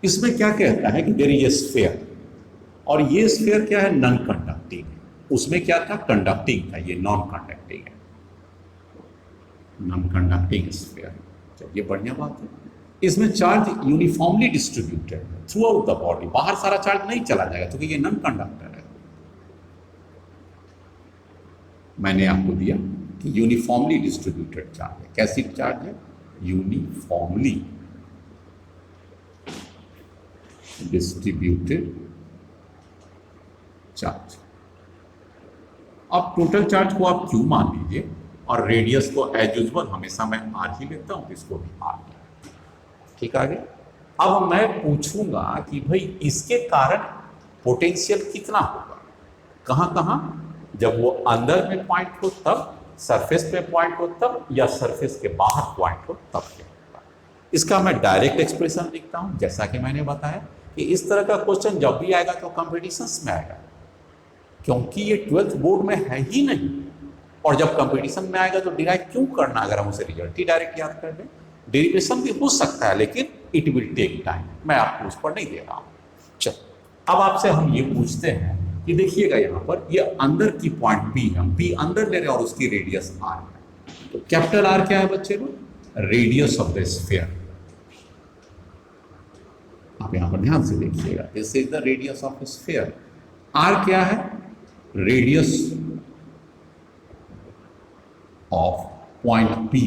इसमें क्या कहता है कि देयर इज ए स्फीयर, और ये स्फीयर क्या है, नॉन कंडक्टिंग है। उसमें क्या था, कंडक्टिंग था, ये नॉन कंडक्टिंग है, नॉन कंडक्टिंग स्फीयर। ये बढ़िया बात है। इसमें charge uniformly distributed through out the body, बाहर सारा चार्ज नहीं चला जाएगा क्योंकि ये नॉन कंडक्टर है। मैंने आपको दिया कि यूनिफॉर्मली डिस्ट्रीब्यूटेड चार्ज है। कैसी चार्ज है, यूनिफॉर्मली डिस्ट्रीब्यूटेड चार्ज। अब टोटल चार्ज को आप क्यू मान लीजिए और रेडियस को एज यूजुअल हमेशा मैं आर ही लेता हूं, इसको भी आर। ठीक आ गया। अब मैं पूछूंगा कि भाई इसके कारण पोटेंशियल कितना होगा, कहां कहां, जब वो अंदर में पॉइंट हो तब, सरफेस पे पॉइंट हो तब, या सरफेस के बाहर पॉइंट हो तब क्या होगा। इसका मैं डायरेक्ट एक्सप्रेशन लिखता हूं। जैसा कि मैंने बताया कि इस तरह का क्वेश्चन जब भी आएगा तो कॉम्पिटिशन्स में आएगा, क्योंकि ये 12th बोर्ड में है ही नहीं। और जब कंपटीशन में आएगा तो डिराइव क्यों करना, अगर हम उसे रिजल्ट ही डायरेक्ट याद कर लें। डेरिवेशन भी हो सकता है लेकिन इट विल टेक टाइम, मैं आपको उस पर नहीं दे रहा हूं। चल, अब आपसे हम ये पूछते हैं कि देखिएगा यहाँ पर ये अंदर की पॉइंट पी है, हम पी अंदर ले रहे हैं और उसकी रेडियस आर है। तो कैपिटल आर क्या है बच्चे को, रेडियस ऑफ द स्फीयर। आप यहाँ पर ध्यान से देखिएगा, this is the radius of sphere. R क्या है, radius of point P,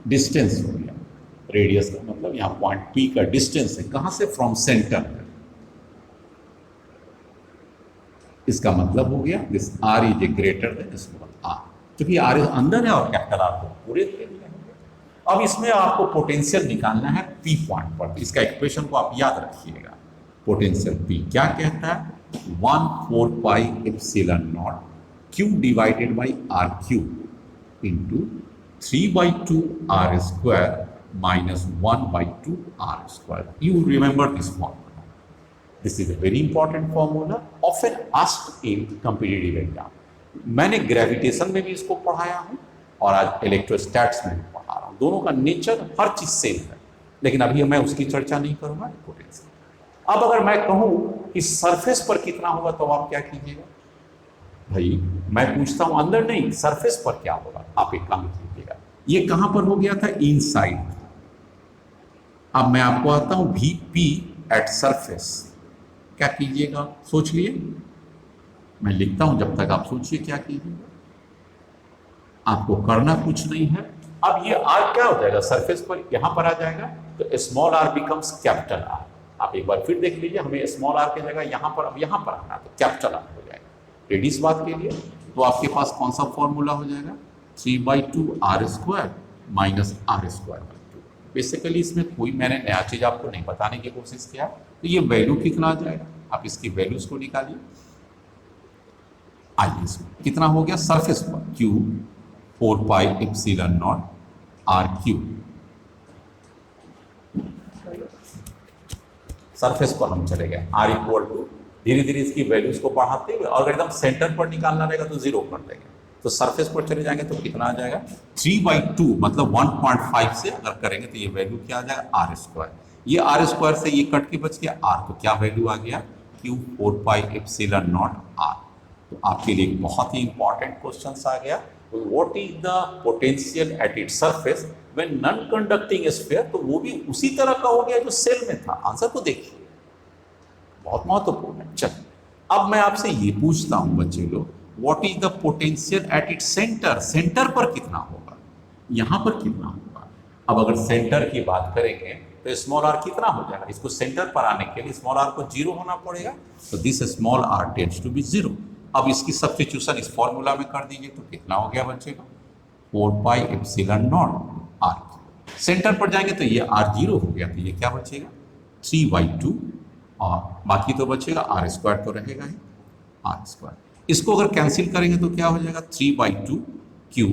distance हो गया। रेडियस का मतलब यहां पॉइंट पी का डिस्टेंस है, कहां से, फ्रॉम सेंटर। इसका मतलब हो गया this r is a greater than this r, क्योंकि आर अंदर है और कैपिटल आर को पूरे के लिए है। अब इसमें आपको पोटेंशियल निकालना है पी पॉइंट पर। इसका इक्वेशन को आप याद रखिएगा। पोटेंशियल पी क्या कहता है, 1/4 pi epsilon naught q divided by r cube into 3/2 r square minus 1/2 r square. You remember this formula. This is a very important formula, often asked in competitive exam. मैंने gravitation में भी इसको पढ़ाया हूँ और आज इलेक्ट्रोस्टैट्स में भी पढ़ा रहा हूँ। दोनों का नेचर हर चीज सेम है, लेकिन अभी मैं उसकी चर्चा नहीं करूँगा। पोटेंशियल, अब अगर मैं कहूँ कि सरफेस पर कितना होगा तो आप क्या कीजिएगा, भाई मैं पूछता हूँ अंदर नहीं, सरफेस पर क्या होगा। आप एक काम कीजिएगा, ये कहां पर हो गया था, इनसाइड। अब मैं आपको आता हूं वी पी एट सरफेस। क्या कीजिएगा, सोच लिए, मैं लिखता हूं जब तक आप सोचिए क्या कीजिएगा। आपको करना कुछ नहीं है। अब ये आर क्या हो जाएगा, सरफेस पर यहां पर आ जाएगा, तो small r becomes capital r. आप एक बार फिर देख लीजिए, हमें स्मॉल आर की जगह यहां पर, अब यहां पर आना, तो कैपिटल आर हो जाएगा। रेडियस बात के लिए तो आपके पास कौन सा फॉर्मूला हो जाएगा, 3/2 r square minus r square. Basically इसमें कोई मैंने नया चीज आपको नहीं बताने की कोशिश किया। तो ये वैल्यू कितना आ जाएगा, आप इसकी वैल्यूज को निकालिए। आइए इसमें कितना हो गया, सरफेस पर Q 4 pi epsilon not r cube. Surface पर हम चले गए, r इक्वल टू, धीरे धीरे इसकी वैल्यूज को बढ़ाते हुए, और एकदम सेंटर पर निकालना रहेगा तो 0 कर देंगे। तो सरफेस पर चले जाएंगे तो कितना आ जाएगा, 3/2 मतलब 1.5 से अगर करेंगे तो ये वैल्यू क्या आ जाएगा, आर स्क्वायर। ये आर स्क्वायर से ये कट के बच गया आर, तो क्या वैल्यू आ गया, q 4 pi epsilon naught r. तो आपके लिए एक बहुत ही इंपॉर्टेंट क्वेश्चन आ गया, what is the potential at its surface when non conducting sphere. तो वो भी उसी तरह का हो गया जो सेल में था। आंसर को देखिए, बहुत महत्वपूर्ण है। चलिए अब मैं आपसे ये पूछता हूं बच्चे लोग, what is the potential at its centre, centre पर कितना होगा, यहां पर कितना होगा। अब अगर सेंटर की बात करेंगे तो स्मॉल आर कितना हो जाएगा, इसको सेंटर पर आने के लिए स्मॉल आर को जीरो होना पड़ेगा, तो this small r tends to be zero. अब इसकी सब्स्टिट्यूशन इस फॉर्मूला में कर दीजिए तो कितना हो गया बच्चे का, 4 pi epsilon naught r. Centre पर जाएंगे तो ये आर जीरो हो गया, तो ये क्या बचेगा 3/2, और बाकी तो बचेगा आर स्क्वायर तो रहेगा ही, आर स्क्वायर। इसको अगर कैंसिल करेंगे तो क्या हो जाएगा 3/2 क्यू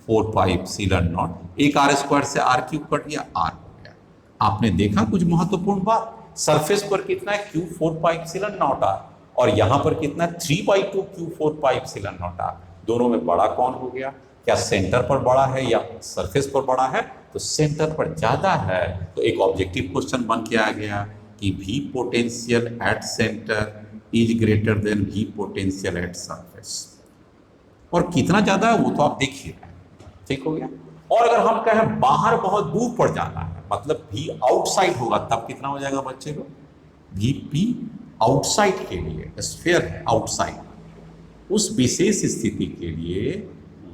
4 पाई एप्सिलॉन नॉट, एक आर स्क्वायर से आर क्यूब कट गया, आर हो गया। आपने देखा कुछ महत्वपूर्ण बात, सरफेस पर कितना है q 4 pi epsilon naught r, और यहां पर कितना है 3/2 q 4 pi epsilon naught r. दोनों में बड़ा कौन हो गया, क्या सेंटर पर बड़ा है या सरफेस पर बड़ा है, तो सेंटर पर ज्यादा है। तो एक ऑब्जेक्टिव क्वेश्चन बन के आ गया कि V potential at centre is greater then V potential at surface, और कितना ज्यादा है वो तो आप देखिए, ठीक हो गया। और अगर हम कहें बाहर बहुत दूर पर जाना है, मतलब V आउटसाइड होगा, तब कितना हो जाएगा बच्चे को, VP आउटसाइड के लिए, स्फीयर है आउटसाइड, उस विशेष स्थिति के लिए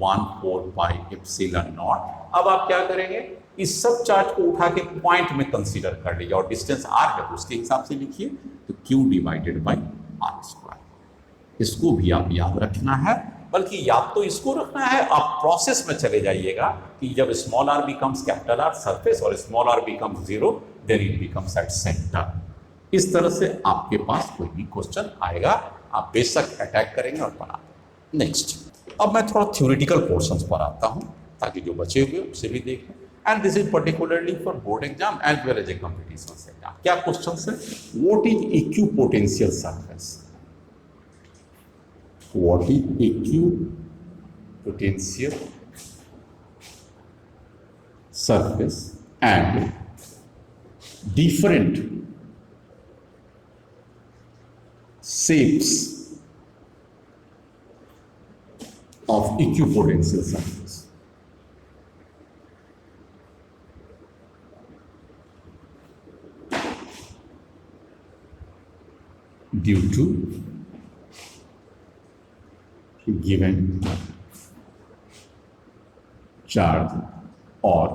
1/4 पाई एप्सिलॉन नॉट। अब आप क्या करेंगे, इस सब चार्ज को उठा के पॉइंट में कंसीडर कर लीजिए, और डिस्टेंस r है तो उसके हिसाब से लिखिए, तो q divided by r square. इसको भी आप याद रखना है, बल्कि याद तो इसको रखना है, आप प्रोसेस में चले जाइएगा कि जब small r becomes capital R surface और small r becomes zero, then it becomes at centre. इस तरह से आपके पास कोई भी क्वेश्चन आएगा, आप बेशक अटैक करेंगे और बना देंगे। नेक्स्ट, अब मैं थोड़ा थ्योरेटिकल पोर्शंस पर आता हूं ताकि जो बचे हुए उसे भी देखें, and this is particularly for board exam as well as a competition exam. क्या क्वेश्चन है, what is equipotential surface, what is equipotential surface and different shapes of equipotential surface. Due to given charge और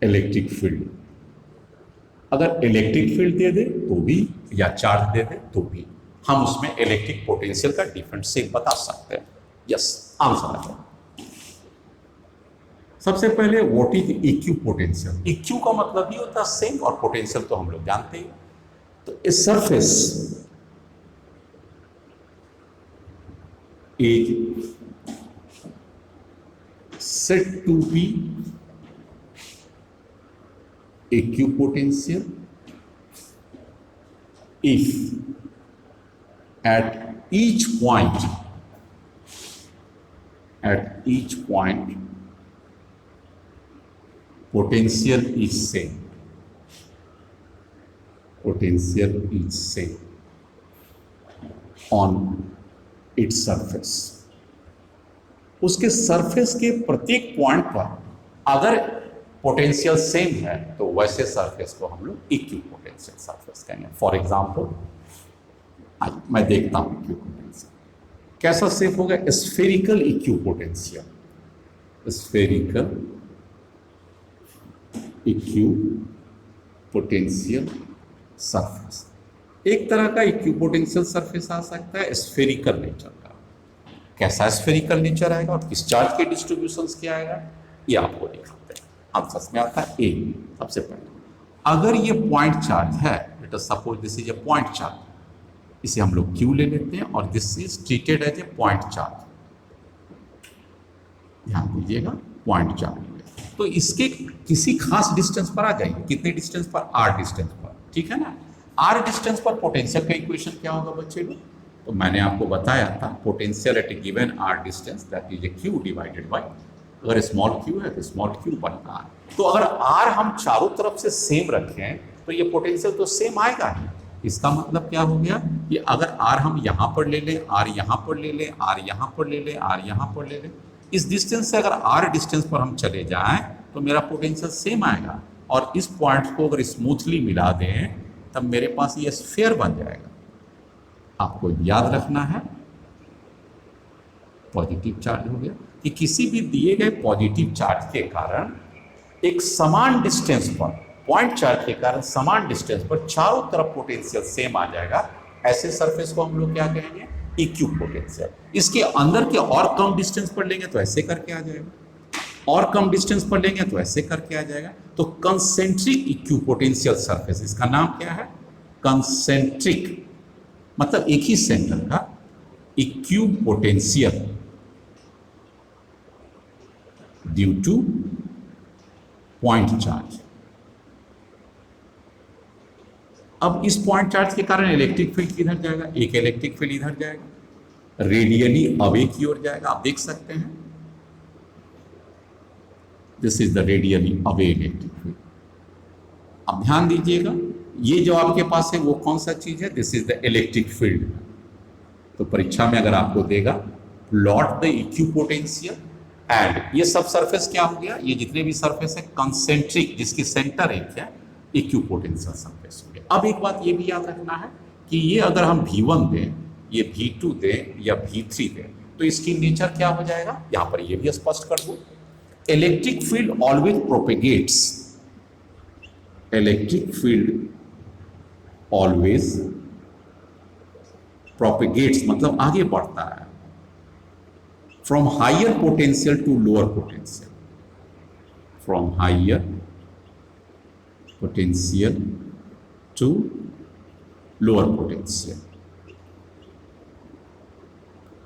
electric field. अगर electric field दे दे तो भी, या charge दे दे तो भी, हम उसमें इलेक्ट्रिक पोटेंशियल का डिफरेंट शेप बता सकते हैं। यस, आंसर है। सबसे पहले व्हाट इज इक्यू पोटेंशियल, इक्यू का मतलब ही होता है सेम, और पोटेंशियल तो हम लोग जानते हैं। तो a surface is said to be equipotential if at each point potential is same, on its surface। उसके सरफेस के प्रत्येक पॉइंट पर अगर पोटेंशियल सेम है तो वैसे सरफेस को हम लोग इक्यू पोटेंशियल सरफेस कहेंगे। फॉर एग्जांपल मैं देखता हूं इक्यू पोटेंशियल कैसा शेप होगा, spherical equipotential, spherical equipotential surface. एक तरह का इक्यू पोटेंशियल सरफेस आ सकता है स्फेरिकल नेचर का। कैसा स्फेरिकल नेचर आएगा और किस चार्ज के डिस्ट्रीब्यूशंस क्या आएगा, ये आपको दिखाते हैं। आंसर में आता है ए। सबसे पहले अगर ये पॉइंट चार्ज है, let us suppose this is a point charge, इसे हम लोग क्यू ले लेते हैं और this is treated as a point charge. ध्यान दीजिएगा, पॉइंट चार्ज। तो इसके किसी खास डिस्टेंस पर आ जाइए, कितने डिस्टेंस पर, आर डिस्टेंस पर, ठीक है ना। आर डिस्टेंस पर पोटेंशियल का इक्वेशन क्या होगा बच्चे लोग, तो मैंने आपको बताया था potential at a given r distance that is a q divided by, अगर स्मॉल क्यू है तो स्मॉल क्यू बाय आर। तो अगर आर हम चारों तरफ से सेम रखें तो ये पोटेंशियल तो सेम आएगा ही। इसका मतलब क्या हो गया कि अगर आर हम यहाँ पर ले लें, आर यहाँ पर ले लें, आर यहाँ पर ले लें, आर यहाँ पर ले लें, इस डिस्टेंस से अगर आर डिस्टेंस पर हम चले जाएं तो मेरा पोटेंशियल सेम आएगा। और इस पॉइंट को अगर स्मूथली मिला दें तब मेरे पास ये स्फीयर बन जाएगा। आपको याद रखना है पॉजिटिव चार्ज हो गया कि किसी भी दिए गए पॉजिटिव चार्ज के कारण एक समान डिस्टेंस पर, पॉइंट चार्ज के कारण समान डिस्टेंस पर चारों तरफ पोटेंशियल सेम आ जाएगा। ऐसे सरफेस को हम लोग क्या कहेंगे? इक्यू पोटेंशियल। इसके अंदर के और कम डिस्टेंस पर लेंगे तो ऐसे करके आ जाएगा, और कम डिस्टेंस पर लेंगे तो ऐसे करके आ जाएगा। तो कंसेंट्रिक इक्यू पोटेंशियल सरफेस, इसका नाम क्या है? कंसेंट्रिक, मतलब एक ही सेंटर का equipotential due to point charge. अब इस पॉइंट चार्ज के कारण इलेक्ट्रिक फील्ड किधर जाएगा? एक इलेक्ट्रिक फील्ड इधर जाएगा, रेडियली अवे की ओर जाएगा। आप देख सकते हैं, this is the radially away electric field. अब ध्यान दीजिएगा, ये जो आपके पास है वो कौन सा चीज है? This is the electric field. तो परीक्षा में अगर आपको देगा प्लॉट द इक्यू पोटेंशियल एंड, ये सब सरफेस क्या हो गया? ये जितने भी सरफेस है कंसेंट्रिक, जिसकी सेंटर एक है, इक्यू पोटेंशियल सरफेस हो गया। अब एक बात ये भी याद रखना है कि ये अगर हम V1 दें, ये V2 दें या V3 दें, तो इसकी नेचर क्या हो जाएगा? यहां पर ये भी स्पष्ट कर दूं, electric field always propagates, electric field always propagates मतलब आगे बढ़ता है, from higher potential to lower potential, from higher potential to lower potential.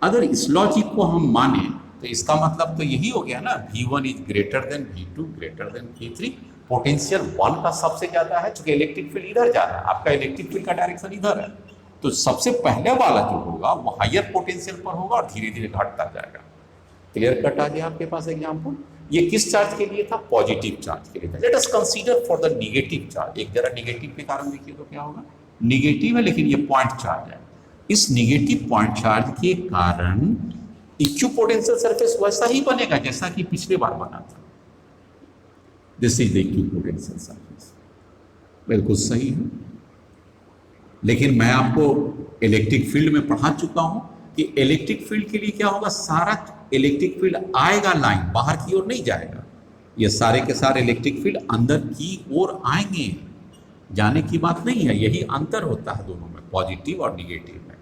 अगर इस लॉजिक को हम माने तो इसका मतलब तो यही हो गया ना, V1 is greater then V2 greater than V3। Potential 1 का सबसे ज्यादा है, चूंकि इलेक्ट्रिक फील्ड इधर जा रहा है, आपका इलेक्ट्रिक फील्ड का डायरेक्शन इधर है, तो सबसे पहले वाला जो होगा वो हायर पोटेंशियल पर होगा और धीरे धीरे घटता जाएगा। क्लियर कट आ गया आपके पास एग्जाम्पल? ये किस चार्ज के लिए था? पॉजिटिव चार्ज के लिए था। Let us consider for the negative charge. एक जरा नेगेटिव के कारण देखिए तो क्या होगा? नेगेटिव है लेकिन ये पॉइंट चार्ज है। इस नेगेटिव पॉइंट चार्ज के कारण इक्यू पोटेंशियल सरफेस वैसा ही बनेगा जैसा कि पिछले बार बना था। This is the equipotential surface, बिल्कुल सही है। लेकिन मैं आपको इलेक्ट्रिक फील्ड में पढ़ा चुका हूं कि इलेक्ट्रिक फील्ड के लिए क्या होगा? सारा इलेक्ट्रिक फील्ड आएगा लाइन, बाहर की ओर नहीं जाएगा। ये सारे के सारे इलेक्ट्रिक फील्ड अंदर की ओर आएंगे, जाने की बात नहीं है। यही अंतर होता है दोनों में, पॉजिटिव और निगेटिव में।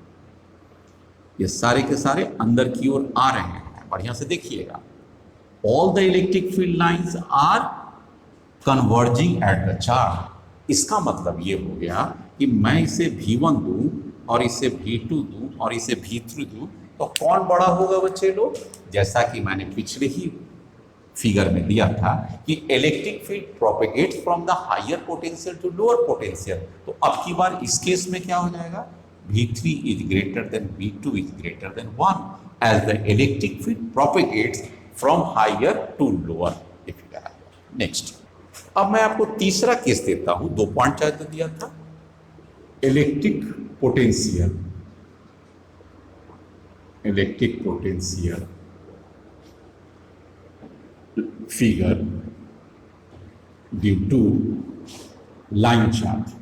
ये सारे के सारे अंदर की ओर आ रहे हैं। बढ़िया से देखिएगा, all the electric field lines are converging at the charge. इसका मतलब ये हो गया कि मैं इसे V1 दूं और इसे V2 दूं और इसे V3 दूं, तो कौन बड़ा होगा बच्चे लोग? जैसा कि मैंने पिछले ही फिगर में दिया था कि electric field propagates from the higher potential to lower potential. तो अब की बार इस केस में क्या हो जाएगा? V3 is greater than V2 is greater than 1 as the electric field propagates from higher to lower। Next, अब मैं आपको तीसरा केस देता हूं। 2 पॉइंट चार्ज दिया था, electric potential, electric potential figure due to line charge.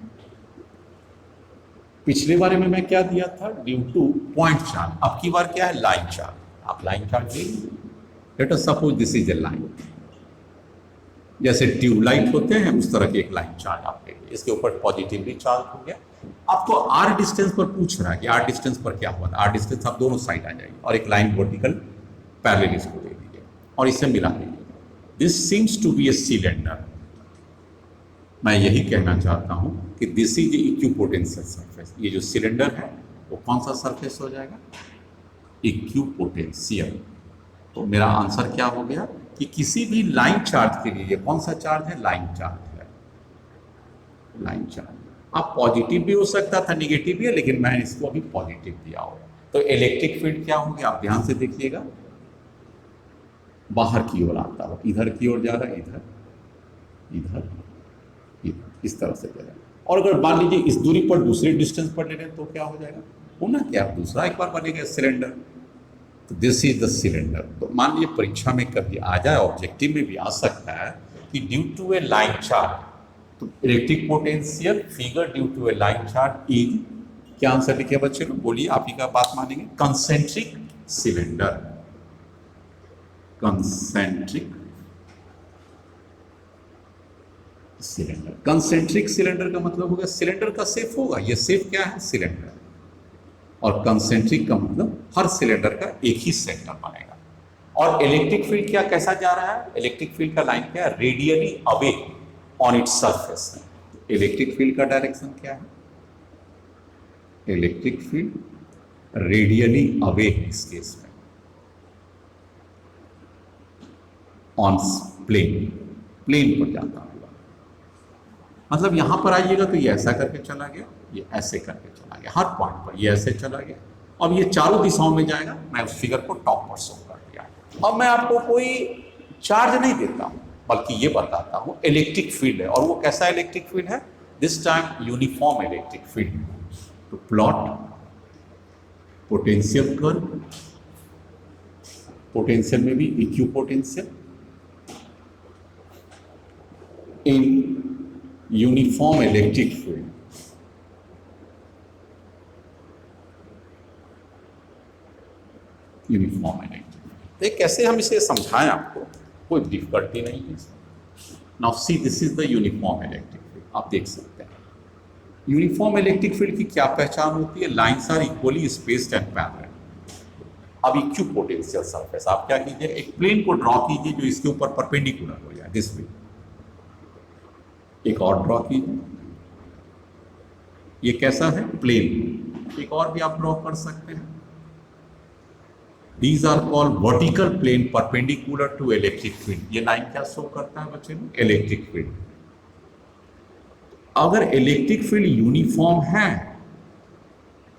पिछले बारे में मैं क्या दिया था? Due to point charge. अब की बार क्या है? Line charge. आप लाइन चार्ज लीजिए। Let us suppose this is a line, जैसे ट्यूबलाइट होते हैं उस तरह की एक लाइन चार्ज आप ले लीजिए। इसके ऊपर पॉजिटिवली चार्ज हो गया। आपको आर डिस्टेंस पर पूछ रहा है कि आर डिस्टेंस पर क्या हुआ? आर डिस्टेंस आप दोनों साइड आ जाएगी और एक लाइन वर्टिकल पैरेलल इसको दे दीजिए और इससे मिला दीजिए। This seems to be a cylinder. मैं यही कहना चाहता हूं कि this is equipotential surface. ये जो सिलेंडर है वो कौन सा सरफेस हो जाएगा? इक्यू पोटेंशियल। तो मेरा आंसर क्या हो गया कि किसी भी लाइन चार्ज के लिए ये कौन सा चार्ज है? लाइन चार्ज है, लाइन चार्ज। अब पॉजिटिव भी हो सकता था, निगेटिव भी है, लेकिन मैं इसको अभी पॉजिटिव दिया होगा। तो इलेक्ट्रिक फील्ड क्या होंगे? आप ध्यान से देखिएगा, बाहर की ओर आता हो, इधर की ओर जा रहा है, इधर इधर इस तरह से जाएगा। और अगर मान लीजिए इस दूरी पर दूसरे डिस्टेंस पर ले रहे हैं तो क्या हो जाएगा? होना क्या, दूसरा एक बार बनेगा सिलेंडर। तो दिस इज द सिलेंडर। तो मान लीजिए परीक्षा में कभी आ जाए, ऑब्जेक्टिव में भी आ सकता है कि due to a line charge, तो electric potential figure due to a line charge is क्या आंसर लिखे बच्चे लोग, बोलिए, आप ही का बात मानेंगे। Concentric cylinder, concentric cylinder. Concentric cylinder का मतलब होगा सिलेंडर का शेप होगा, ये शेप क्या है, सिलेंडर। और कंसेंट्रिक का मतलब हर सिलेंडर का एक ही सेंटर बनेगा। और इलेक्ट्रिक फील्ड क्या कैसा जा रहा है, इलेक्ट्रिक फील्ड का लाइन क्या है, radially away on its surface. Electric field का डायरेक्शन क्या है, इलेक्ट्रिक फील्ड रेडियली अवे है इस केस में ऑन प्लेन, प्लेन पर जाता हुआ। मतलब यहां पर आइएगा तो ये ऐसा करके चला गया, ये ऐसे करके चला गया, हर पॉइंट पर ये ऐसे चला गया। अब ये चारों दिशाओं में जाएगा। मैं उस फिगर को टॉप पर शो कर दिया। अब मैं आपको कोई चार्ज नहीं देता हूं, बल्कि ये बताता हूं इलेक्ट्रिक फील्ड है। और वो कैसा इलेक्ट्रिक फील्ड है, this time uniform electric field. तो प्लॉट पोटेंशियल कर्व, पोटेंशियल में भी equipotential in uniform electric field. Uniform electric, तो कैसे हम इसे समझाएं आपको, कोई डिफिकल्टी नहीं है। Now see, this is the uniform electric field. आप देख सकते हैं यूनिफॉर्म इलेक्ट्रिक फील्ड की क्या पहचान होती है, lines are equally spaced and parallel. अब इक्विपोटेंशियल सरफेस, आप क्या कीजिए, एक प्लेन को ड्रॉ कीजिए जो इसके ऊपर परपेंडिकुलर हो जाए, दिस वे। एक और ड्रॉ कीजिए, ये कैसा है, प्लेन। एक और भी आप ड्रॉ कर सकते हैं। These are called vertical plane perpendicular to electric field। ये लाइन क्या शो करता है बच्चे लोग, इलेक्ट्रिक फील्ड। अगर इलेक्ट्रिक फील्ड यूनिफॉर्म है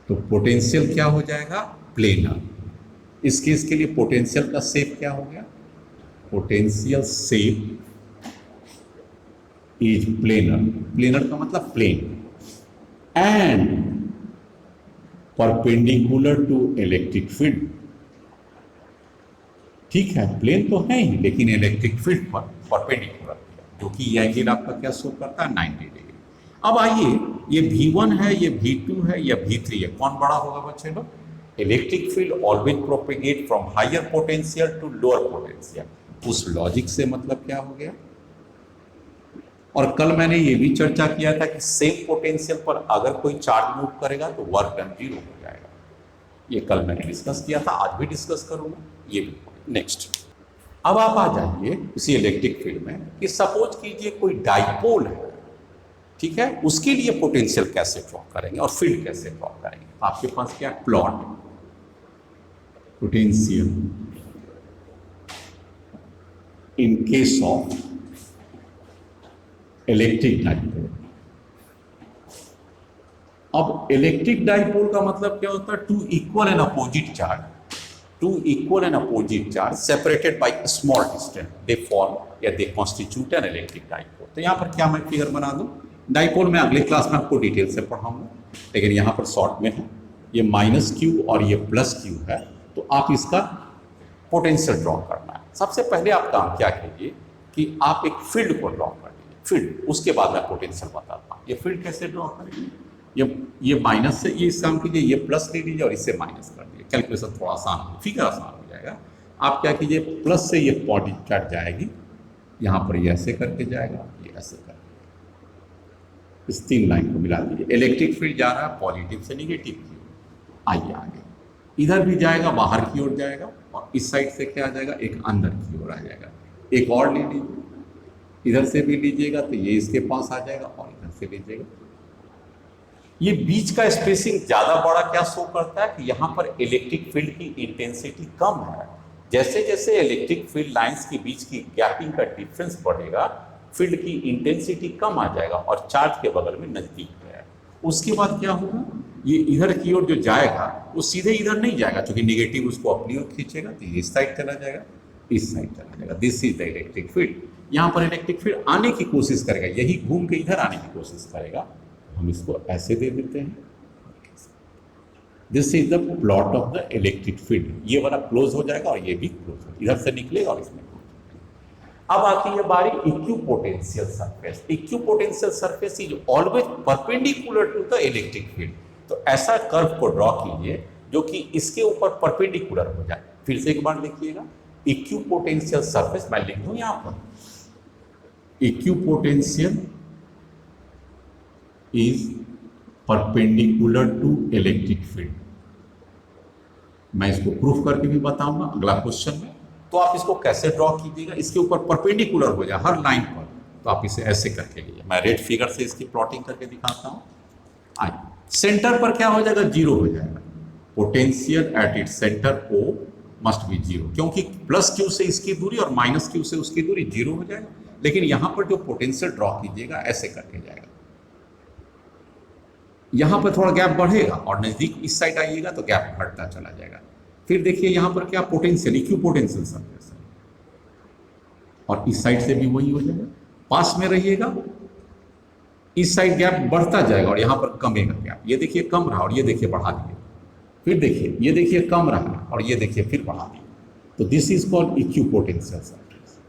तो पोटेंशियल क्या हो जाएगा, प्लेनर। इस केस के लिए पोटेंशियल का शेप क्या हो गया, potential shape is planar. Planar का मतलब plane and perpendicular to electric field. ठीक है, प्लेन तो है ही, लेकिन इलेक्ट्रिक फील्ड पर परपेंडिकुलर, जो कि ये एंगल आपका क्या शो करता है, 90 डिग्री। अब आइए, ये V1 है, ये V2 है, या V3 है, कौन बड़ा होगा बच्चे लोग, electric field always propagate from higher potential to lower potential. उस लॉजिक से मतलब क्या हो गया। और कल मैंने ये भी चर्चा किया था कि सेम पोटेंशियल पर अगर कोई चार्ज मूव करेगा तो वर्क डन 0 हो जाएगा। ये कल मैंने डिस्कस किया था, आज भी डिस्कस करूंगा ये भी। नेक्स्ट, अब आप आ जाइए उसी इलेक्ट्रिक फील्ड में कि सपोज कीजिए कोई डाइपोल है, ठीक है, उसके लिए पोटेंशियल कैसे ड्रॉ करेंगे और फील्ड कैसे ड्रॉ करेंगे। आपके पास क्या, plot potential in case of electric dipole. अब इलेक्ट्रिक डाइपोल का मतलब क्या होता है, two equal and opposite charge, two equal and opposite charge separated by a small distance, they form या they constitute an electric dipole। तो यहाँ पर क्या मैं फिगर बना दूँ, डाइपोल में अगले क्लास में आपको डिटेल से पढ़ाऊंगा, लेकिन यहाँ पर शॉर्ट में है, ये -q और ये +q है। तो आप इसका पोटेंशियल ड्रॉ करना है। सबसे पहले आप काम क्या कीजिए कि आप एक फील्ड को ड्रॉ कर लीजिए, फील्ड, उसके बाद मैं पोटेंशियल बताता हूँ। ये फील्ड कैसे ड्रॉ करेंगे, ये माइनस से, ये इस काम कीजिए, ये प्लस ले लीजिए और इससे माइनस कर दीजिए, कैलकुलेशन थोड़ा आसान हो, फिगर आसान हो जाएगा। आप क्या कीजिए, प्लस से ये बॉडी कट जाएगी, यहाँ पर ये ऐसे करके जाएगा, ये ऐसे करके, इस 3 लाइन को मिला दीजिए। इलेक्ट्रिक फील्ड जा रहा है पॉजिटिव से निगेटिव की ओर। आइए आगे, इधर भी जाएगा, बाहर की ओर जाएगा, और इस साइड से क्या आ जाएगा, एक अंदर की ओर आ जाएगा। एक और ले लीजिए, इधर से भी लीजिएगा तो ये इसके पास आ जाएगा, और इधर से लीजिएगा। ये बीच का स्पेसिंग ज्यादा बड़ा क्या शो करता है कि यहाँ पर इलेक्ट्रिक फील्ड की इंटेंसिटी कम है। जैसे जैसे इलेक्ट्रिक फील्ड लाइंस के बीच की गैपिंग का डिफरेंस बढ़ेगा, फील्ड की इंटेंसिटी कम आ जाएगा और चार्ज के बगल में नजदीक है। उसके बाद क्या होगा, ये इधर की ओर जो जाएगा वो सीधे इधर नहीं जाएगा, क्योंकि निगेटिव उसको अपनी ओर खींचेगा, तो इस साइड चला जाएगा, इस साइड चला जाएगा। This is the electric field. यहाँ पर इलेक्ट्रिक फील्ड आने की कोशिश करेगा, यही घूम के इधर आने की कोशिश करेगा। हम इसको ऐसे दे देते हैं, this is the plot of the electric field. ये वाला क्लोज हो जाएगा और ये भी क्लोज हो, इधर से निकलेगा और इसमें। अब आती है बारी equipotential surface. Equipotential surface is always perpendicular to the electric field. तो ऐसा कर्व को ड्रॉ कीजिए जो कि इसके ऊपर परपेंडिकुलर हो जाए। फिर से एक बार देखिएगा, इक्विपोटेंशियल सरफेस, मैं लिख दूं यहां पर, equipotential is perpendicular to electric field. मैं इसको प्रूफ करके भी बताऊंगा अगला क्वेश्चन में। तो आप इसको कैसे ड्रॉ कीजिएगा, इसके ऊपर परपेंडिकुलर हो जाए हर लाइन पर, तो आप इसे ऐसे करके लीजिए। मैं रेड फिगर से इसकी प्लॉटिंग करके दिखाता हूं। आइए, सेंटर पर क्या हो जाएगा, जीरो हो जाएगा। Potential at it centre O must be zero, क्योंकि प्लस क्यू से इसकी दूरी और माइनस क्यू से उसकी दूरी जीरो हो जाएगा। लेकिन यहां पर जो पोटेंशियल ड्रॉ कीजिएगा ऐसे करके जाएगा, यहां पर थोड़ा गैप बढ़ेगा और नजदीक इस साइड आइएगा तो गैप घटता चला जाएगा। फिर देखिए यहां पर क्या पोटेंशियल, इक्विपोटेंशियल सरफेस है, और इस साइड से भी वही हो जाएगा। पास में रहिएगा, इस साइड गैप बढ़ता जाएगा और यहां पर कमेगा गैप। ये देखिए कम रहा और ये देखिए बढ़ा दिए, फिर देखिए ये देखिए कम रहा और ये देखिए फिर बढ़ा दिए। तो this is called equipotential surface,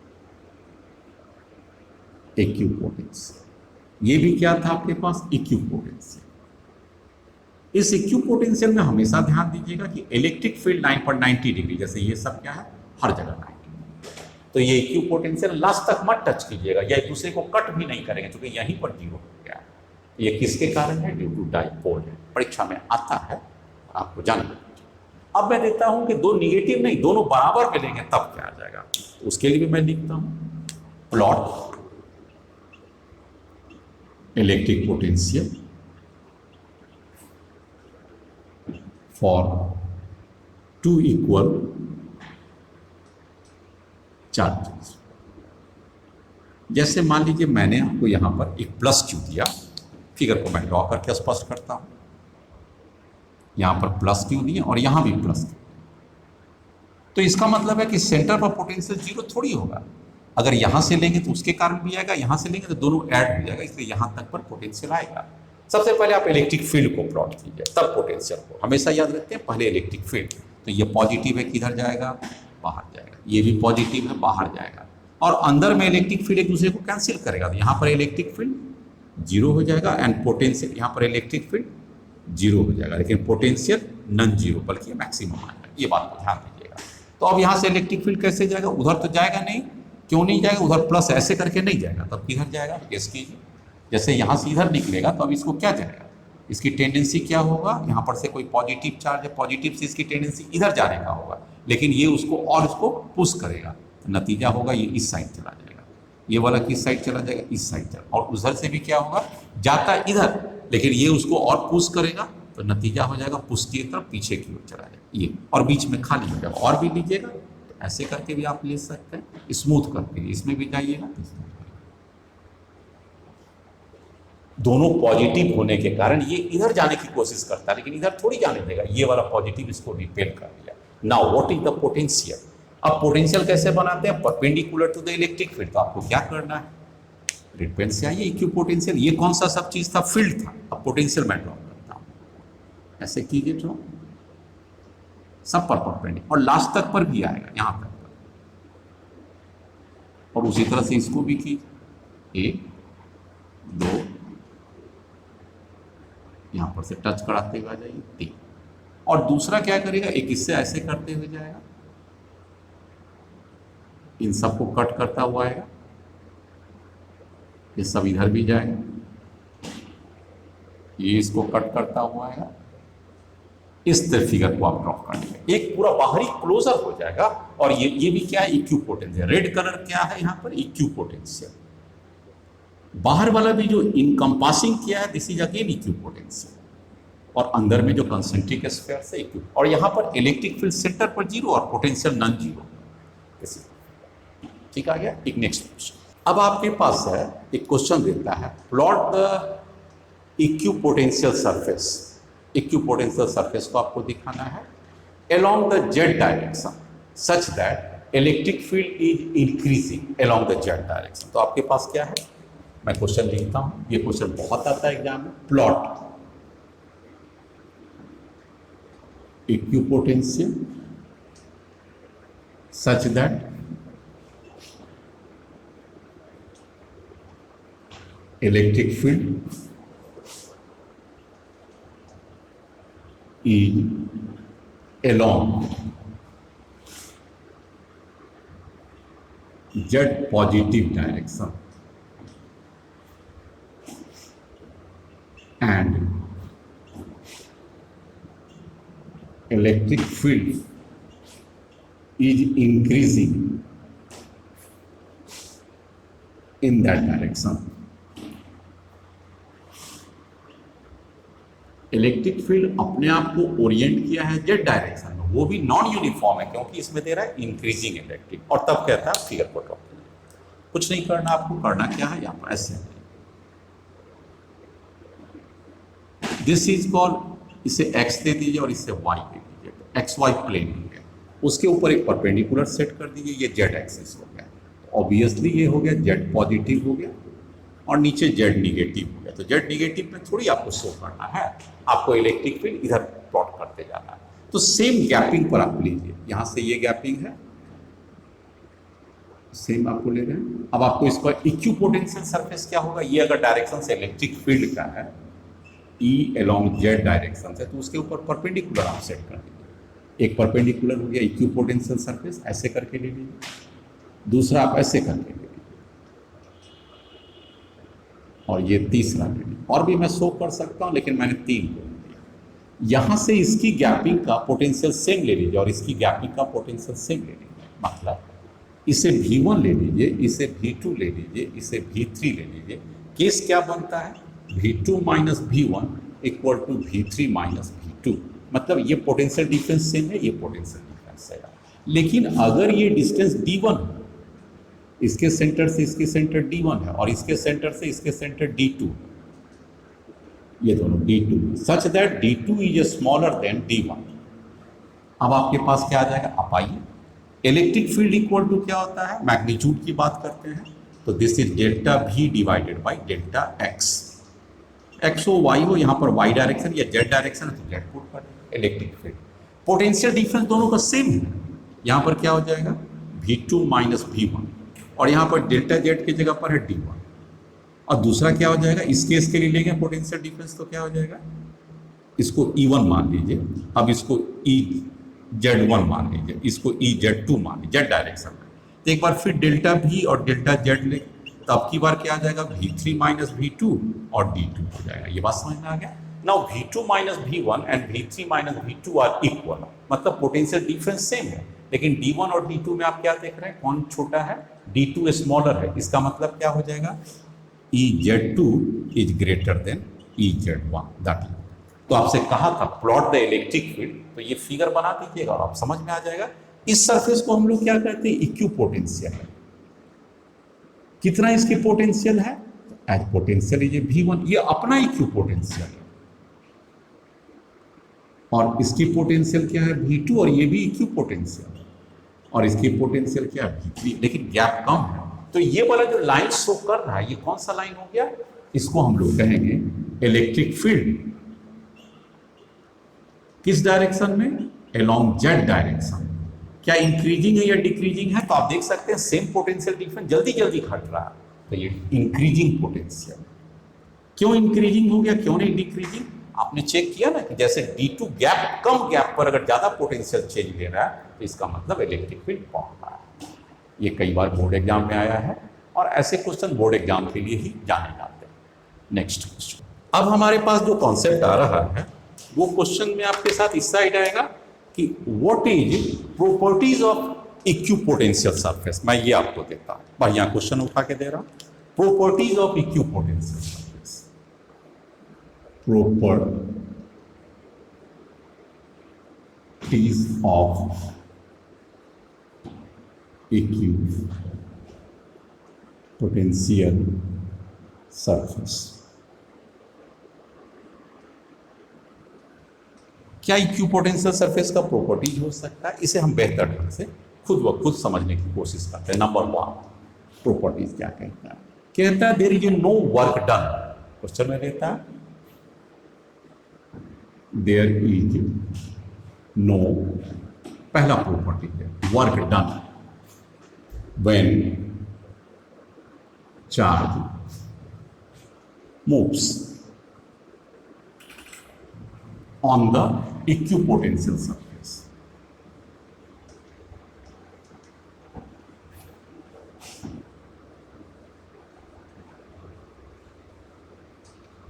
equipotential. ये भी क्या था आपके पास, इक्विपोटेंशियल। इस इक्विपोटेंशियल में हमेशा ध्यान दीजिएगा कि इलेक्ट्रिक फील्ड लाइन पर 90 डिग्री, जैसे ये सब क्या है हर जगह 90। तो ये इक्विपोटेंशियल लास्ट तक मत टच कीजिएगा, या एक दूसरे को कट भी नहीं करेंगे, क्योंकि यहीं पर जीरो हो गया है। ये किसके कारण है, ड्यू टू डाइपोल है। परीक्षा में आता है, आपको जानना। अब मैं देता हूं कि दो निगेटिव नहीं, दोनों बराबर मिलेंगे तब क्या आ जाएगा। उसके लिए भी मैं लिखता हूं plot electric potential for two equal charges. जैसे मान लीजिए मैंने आपको यहां पर एक प्लस क्यू दिया, फिगर को मैं ड्रॉ करके स्पष्ट करता हूं। यहां पर प्लस क्यू दिया और यहां भी प्लस क्यू, तो इसका मतलब है कि सेंटर पर पोटेंशियल जीरो थोड़ी होगा। अगर यहां से लेंगे तो उसके कारण भी आएगा, यहां से लेंगे तो दोनों ऐड हो जाएगा, इसलिए यहां तक पर पोटेंशियल आएगा। सबसे पहले आप इलेक्ट्रिक फील्ड को प्लॉट कीजिए, तब पोटेंशियल को। हमेशा याद रखते हैं पहले इलेक्ट्रिक फील्ड। तो ये पॉजिटिव है, किधर जाएगा, बाहर जाएगा। ये भी पॉजिटिव है, बाहर जाएगा। और अंदर में इलेक्ट्रिक फील्ड एक दूसरे को कैंसिल करेगा, तो यहाँ पर इलेक्ट्रिक फील्ड जीरो हो जाएगा एंड पोटेंशियल, यहाँ पर इलेक्ट्रिक फील्ड जीरो हो जाएगा, लेकिन पोटेंशियल नॉन जीरो बल्कि मैक्सिमम आएगा। ये बात को ध्यान दीजिएगा। तो अब यहाँ से इलेक्ट्रिक फील्ड कैसे जाएगा, उधर तो जाएगा नहीं। क्यों नहीं जाएगा, उधर प्लस ऐसे करके नहीं जाएगा, तब किधर जाएगा, गेस कीजिए। जैसे यहाँ से इधर निकलेगा तो अब इसको क्या जाएगा, इसकी टेंडेंसी क्या होगा, यहाँ पर से कोई पॉजिटिव चार्ज है, पॉजिटिव से इसकी टेंडेंसी इधर जाने का होगा, लेकिन ये उसको और इसको पुश करेगा। तो नतीजा होगा ये इस साइड चला जाएगा, ये वाला किस साइड चला जाएगा, इस साइड चला। और उधर से भी क्या होगा, जाता इधर, लेकिन ये उसको और पुश करेगा, तो नतीजा हो जाएगा पुश की तरफ पीछे की ओर चला जाएगा ये, और बीच में खाली हो जाएगा। और भी लीजिएगा तो ऐसे करके भी आप ले सकते हैं, स्मूथ करके इसमें भी जाइएगा। दोनों पॉजिटिव होने के कारण ये इधर जाने की कोशिश करता है, लेकिन इधर थोड़ी जाने देगा। ये वाला पॉजिटिव इसको रिपेल कर दिया। Now what is the potential. अब पोटेंशियल कैसे बनाते हैं, perpendicular to the electric field. तो आपको क्या करना है, रेड पेन से आइए, इक्विपोटेंशियल। ये कौन सा सब चीज था, फील्ड था। अब पोटेंशियल मैं ड्रॉ करता हूं, ऐसे कीजिए ड्रॉ, सब पर परपेंडिकुलर और लास्ट तक पर भी आएगा, यहां तक पर। और उसी तरह से इसको भी कीजिए, 1 2, यहां पर से टच कराते हुए आ जाइए 3। और दूसरा क्या करेगा, एक इससे ऐसे करते हुए जाएगा, इन सबको कट करता हुआ आएगा, ये सब इधर भी जाएगा, ये इसको कट करता हुआ आएगा। इस तरह फिगर को आप ड्रॉ करेंगे, एक पूरा बाहरी क्लोजर हो जाएगा। और ये भी क्या है, इक्विपोटेंशियल। रेड कलर क्या है यहां पर, इक्विपोटेंशियल। बाहर वाला भी जो इनकम्पासिंग किया है, दिस इज अगेन इक्विपोटेंशियल। और अंदर में जो कंसेंट्रिक स्फीयर से इक्विप, और यहां पर इलेक्ट्रिक फील्ड सेंटर पर जीरो और पोटेंशियल नॉन जीरो। ठीक आ गया। एक नेक्स्ट क्वेश्चन। अब आपके पास है एक क्वेश्चन देता है, plot the equipotential surface. Equipotential surface को आपको दिखाना है along the z direction such that electric field is increasing along the z direction। तो आपके पास क्या है, मैं क्वेश्चन लिखता हूं, ये क्वेश्चन बहुत आता है एग्जाम में। Plot equipotential such that electric field is along z positive direction and electric field is increasing in that direction. Electric field अपने आप को ओरिएंट किया है जेड डायरेक्शन में, वो भी नॉन यूनिफॉर्म है क्योंकि इसमें दे रहा है इंक्रीजिंग इलेक्ट्रिक, और तब कहता है फिगर को ड्रॉ कीजिए। कुछ नहीं करना, आपको करना क्या है, यहाँ पर ऐसे दिस इज कॉल्ड, इसे एक्स दे दीजिए और इसे वाई दे दीजिए, तो एक्स वाई प्लेन हो गया। उसके ऊपर एक परपेंडिकुलर सेट कर दीजिए, ये जेड एक्सिस हो गया, तो ऑब्वियसली ये हो गया जेड पॉजिटिव हो गया और नीचे जेड निगेटिव हो गया। तो जेड निगेटिव में थोड़ी आपको शो करना है, आपको इलेक्ट्रिक फील्ड इधर प्लॉट करते जाना है। तो सेम गैपिंग पर आप लीजिए, यहाँ से ये गैपिंग है, सेम आपको ले रहे हैं। अब आपको इसका इक्विपोटेंशियल सरफेस क्या होगा, ये अगर डायरेक्शन से इलेक्ट्रिक फील्ड का है ई अलोंग जेड डायरेक्शन से, तो उसके ऊपर परपेंडिकुलर आप सेट कर दीजिए। एक परपेंडिकुलर हो गया इक्विपोटेंशियल सरफेस, ऐसे करके ले लीजिए, दूसरा आप ऐसे करके ले लीजिए, और ये तीसरा ले लीजिए। और भी मैं शो कर सकता हूं लेकिन मैंने 3 को दिया। यहां से इसकी गैपिंग का पोटेंशियल सेम ले लीजिए और इसकी गैपिंग का पोटेंशियल सेम ले लीजिए, मतलब इसे V1 ले लीजिए, इसे V2 ले लीजिए, इसे V3 ले लीजिए। केस क्या बनता है, V2 minus V1 equal to V3 minus V2, मतलब ये पोटेंशियल डिफरेंस सेम है, ये पोटेंशियल डिफरेंस है। लेकिन अगर ये डिस्टेंस D1 है, इसके सेंटर से इसके सेंटर D1 है और इसके सेंटर से इसके सेंटर D2, ये दोनों D2, such that D2 is smaller than D1। अब आपके पास क्या आ जाएगा, आप आइए, इलेक्ट्रिक फील्ड इक्वल टू क्या होता है, मैग्नीट्यूड की बात करते हैं, तो this is delta V divided by delta X। X हो Y हो, यहाँ पर Y डायरेक्शन या Z डायरेक्शन है तो Z पुट कर दें। इलेक्ट्रिक फील्ड पोटेंशियल डिफरेंस दोनों का सेम है, यहाँ पर क्या हो जाएगा V2 माइनस V1, और यहाँ पर डेल्टा जेड की जगह पर है D1, और दूसरा क्या हो जाएगा, इस केस के लिए लेंगे पोटेंशियल डिफरेंस तो क्या हो जाएगा, इसको E1 मान लीजिए, अब इसको EZ1 मान लीजिए, इसको EZ2 मान लीजिए, जेड डायरेक्शन में। तो एक बार फिर डेल्टा V और डेल्टा जेड ले, तो अब की बार क्या आ जाएगा V3 माइनस V2 और D2 हो जाएगा। ये बात समझ में आ गया। Now V2 minus V1 and V3 minus V2 are equal, मतलब पोटेंशियल डिफरेंस सेम है, लेकिन D1 और D2 में आप क्या देख रहे हैं, कौन छोटा है, D2 स्मॉलर है। इसका मतलब क्या हो जाएगा, EZ2 is greater then EZ1, that is. तो आपसे कहा था प्लॉट द इलेक्ट्रिक फील्ड, तो ये फिगर बना दीजिएगा और आप समझ में आ जाएगा। इस सरफेस को हम लोग क्या कहते हैं, इक्विपोटेंशियल है। कितना इसकी पोटेंशियल है, एज पोटेंशियल इज V1, ये अपना इक्विपोटेंशियल है, और इसकी पोटेंशियल क्या है V2, और ये भी इक्विपोटेंशियल है, और इसकी पोटेंशियल क्या है V3, लेकिन गैप कम है। तो ये वाला जो लाइन शो कर रहा है, ये कौन सा लाइन हो गया, इसको हम लोग कहेंगे इलेक्ट्रिक फील्ड। किस डायरेक्शन में, अलोंग जेड डायरेक्शन। क्या इंक्रीजिंग है या डिक्रीजिंग है, तो आप देख सकते हैं सेम पोटेंशियल डिफरेंस जल्दी जल्दी घट रहा है, तो ये इंक्रीजिंग पोटेंशियल। क्यों इंक्रीजिंग हो गया, क्यों नहीं डिक्रीजिंग, आपने चेक किया ना कि जैसे D2 गैप, कम गैप पर अगर ज्यादा पोटेंशियल चेंज ले रहा है तो इसका मतलब इलेक्ट्रिक फील्ड बढ़ रहा है। ये कई बार बोर्ड एग्जाम में आया है, और ऐसे क्वेश्चन बोर्ड एग्जाम के लिए ही जाने जाते हैं। नेक्स्ट क्वेश्चन, अब हमारे पास जो कॉन्सेप्ट आ रहा है वो क्वेश्चन में आपके साथ इस साइड आएगा कि what is properties of equipotential surface. मैं ये आपको देता हूं, भाई यहाँ क्वेश्चन उठा के दे रहा हूं, properties of equipotential surface. Properties of equipotential surface. क्या इक्विपोटेंशियल सरफेस का प्रॉपर्टीज हो सकता है, इसे हम बेहतर ढंग से खुद व खुद समझने की कोशिश करते हैं। नंबर 1, प्रॉपर्टीज क्या कहता है, कहता है there is no work done. Question में देता है देयर इज नो, पहला प्रॉपर्टी है work done when charge moves on the equipotential surface.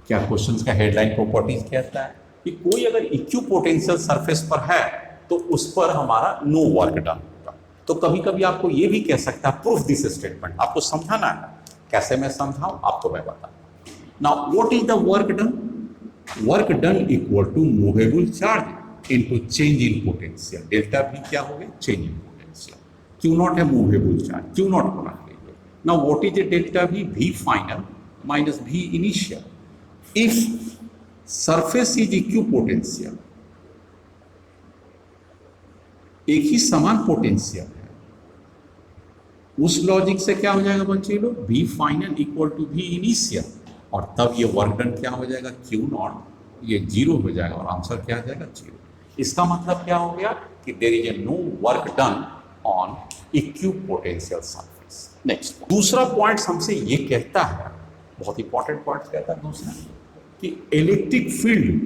क्या क्वेश्चंस का हेडलाइन प्रॉपर्टीज कहता है कि कोई अगर इक्विपोटेंशियल सरफेस पर है तो उस पर हमारा नो वर्क डन होगा। तो कभी कभी आपको ये भी कह सकता है प्रूफ दिस स्टेटमेंट, आपको समझाना है। कैसे मैं समझाऊं आपको मैं बताऊं। Now what is the work done? Work done equal to movable charge into change in potential. Delta भी क्या हो गया? Change in potential. Q naught है मूवेबल चार्ज, क्यू नॉट को रख लीजिए। Now what is the delta V? V final minus V initial. If surface is equipotential, एक ही समान पोटेंशियल है, उस लॉजिक से क्या हो जाएगा बच्चे लोग? V final equal to V initial, और तब ये वर्क डन क्या हो जाएगा? Q नॉट, ये जीरो हो जाएगा और आंसर क्या आ जाएगा? जीरो। इसका मतलब क्या हो गया कि there is a no work done on equipotential surface. Next दूसरा पॉइंट हमसे ये कहता है, बहुत इंपॉर्टेंट पॉइंट कहता है दूसरा, कि electric field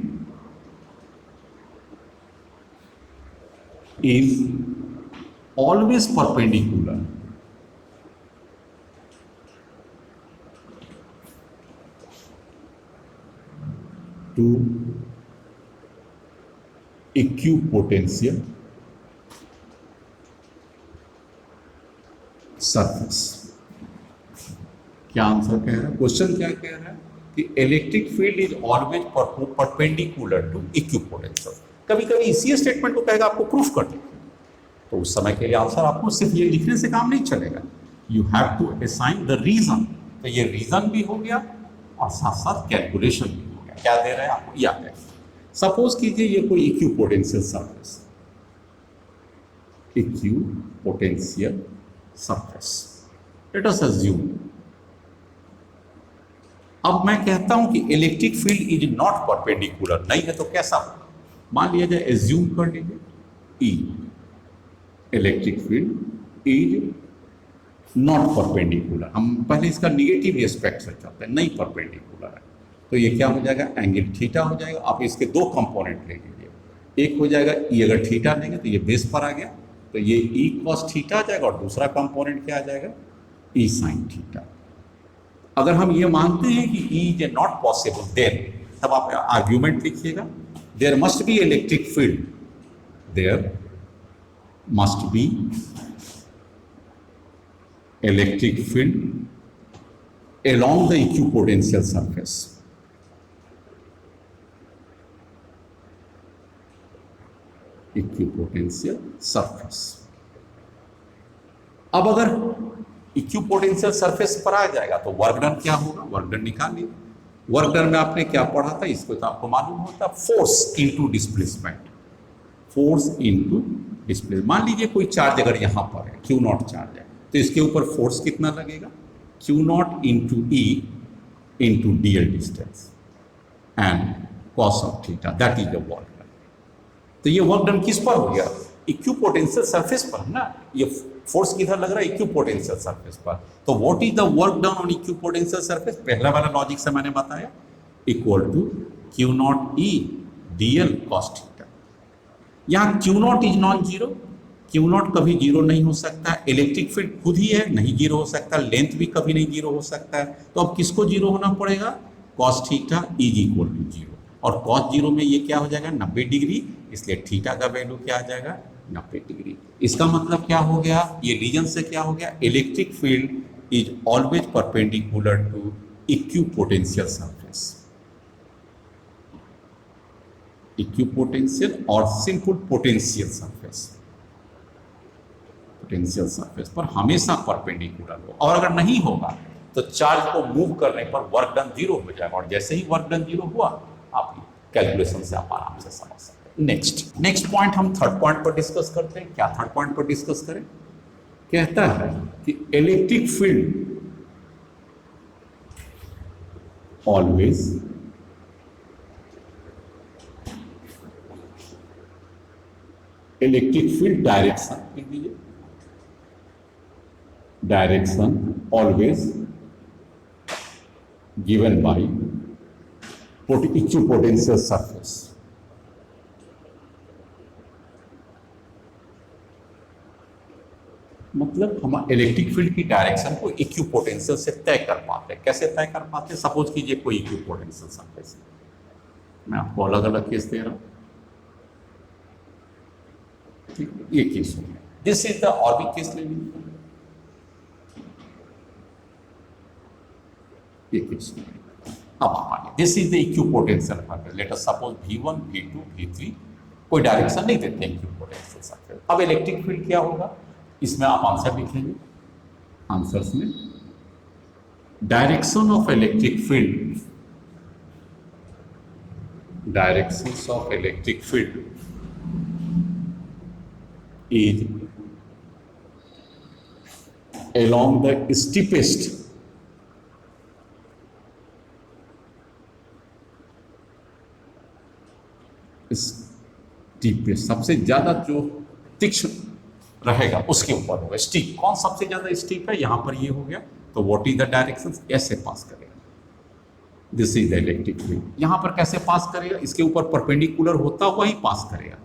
is always perpendicular to equipotential surface. क्या आंसर कह रहा है? क्वेश्चन क्या कह रहा है कि electric field is always perpendicular to equipotential. कभी कभी इसी स्टेटमेंट को कहेगा आपको प्रूफ करने, तो उस समय के लिए आंसर आपको सिर्फ ये लिखने से काम नहीं चलेगा, you have to assign the reason. तो ये रीजन भी हो गया और साथ साथ कैलकुलेशन भी हो गया। क्या दे रहे हैं आपको? याद है, सपोज कीजिए ये कोई equipotential surface, equipotential surface, let us assume. अब मैं कहता हूं कि electric field is not perpendicular, नहीं है तो कैसा हो? मान लिया जाए, एज्यूम कर लीजिए E, electric field is not perpendicular. हम पहले इसका निगेटिव एस्पेक्ट से चलते हैं, नहीं परपेंडिकुलर है, तो ये क्या हो जाएगा? एंगल थीटा हो जाएगा। आप इसके दो कंपोनेंट ले लीजिए, एक हो जाएगा ई, अगर थीटा लेंगे तो ये बेस पर आ गया, तो ये ई कॉस थीटा आ जाएगा, और दूसरा कंपोनेंट क्या आ जाएगा? E sine theta. अगर हम ये मानते हैं कि E is not possible, then तब आप आर्ग्यूमेंट लिखिएगा, there must be electric field, there must be electric field along the equipotential surface. Equipotential surface. अब अगर इक्विपोटेंशियल सरफेस पर आ जाएगा तो वर्क डन क्या होगा? वर्क डन निकाल लीजिए। वर्क डन में आपने क्या पढ़ा था? इसको तो आपको मालूम होता, force into displacement. Force into displacement. मान लीजिए कोई चार्ज अगर यहाँ पर है, क्यू नॉट चार्ज है, तो इसके ऊपर फोर्स कितना लगेगा? Q not into E into D L distance and cos of theta, that is the work done. तो ये वर्क डन किस पर हो गया? इक्विपोटेंशियल सरफेस पर ना। ये फोर्स किधर लग रहा है? इक्विपोटेंशियल सरफेस पर। तो what is the work done on equipotential surface? पहला वाला लॉजिक से मैंने बताया, equal to q naught E d l cos theta. यहाँ q naught is non zero, q naught कभी जीरो नहीं हो सकता। इलेक्ट्रिक फील्ड खुद ही है, नहीं जीरो हो सकता। लेंथ भी कभी नहीं जीरो हो सकता है। तो अब किसको जीरो होना पड़ेगा? Cos theta is equal to zero, और कॉस जीरो में ये क्या हो जाएगा? 90 डिग्री, इसलिए थीटा का वैल्यू क्या आ जाएगा? 90 डिग्री। इसका मतलब क्या हो गया? ये रीजन से क्या हो गया? Electric field is always perpendicular to equipotential surface. Equipotential और simple potential surface, potential surface पर हमेशा परपेंडिकुलर हो। और अगर नहीं होगा तो चार्ज को मूव करने पर वर्क डन जीरो हो जाएगा, और जैसे ही वर्क डन जीरो हुआ, आप कैलकुलेशन से आप आराम से समझ सकते हैं। नेक्स्ट पॉइंट हम थर्ड पॉइंट पर डिस्कस करते हैं। क्या थर्ड पॉइंट पर डिस्कस करें? कहता है कि electric field always electric field direction, लिख दीजिए, direction always given by equipotential surface. मतलब हम इलेक्ट्रिक फील्ड की डायरेक्शन को इक्विपोटेंशियल से तय कर पाते हैं। कैसे तय कर पाते हैं? सपोज कीजिए कोई इक्विपोटेंशियल सरफेस, मैं आपको अलग अलग केस दे रहा हूं। ठीक है, ये केस हो गया। दिस इज द, और भी केस ले लीजिए, ये केस हो गया। अब आप आइए, this is the equipotential surface, late us suppose V1 V2 V3, कोई डायरेक्शन नहीं देते इक्विपोटेंशियल सरफेस। अब इलेक्ट्रिक फील्ड क्या होगा, इसमें आप आंसर लिखेंगे। आंसर्स में direction of electric field, directions of electric field is along the steepest सबसे ज्यादा जो तीक्ष्ण रहेगा उसके ऊपर होगा। स्टीप कौन सबसे ज्यादा स्टीप है, यहां पर ये हो गया, तो व्हाट इज द डायरेक्शन, ऐसे पास करेगा। This is the electric field. यहां पर कैसे पास करेगा, इसके ऊपर परपेंडिकुलर होता हुआ ही पास करेगा,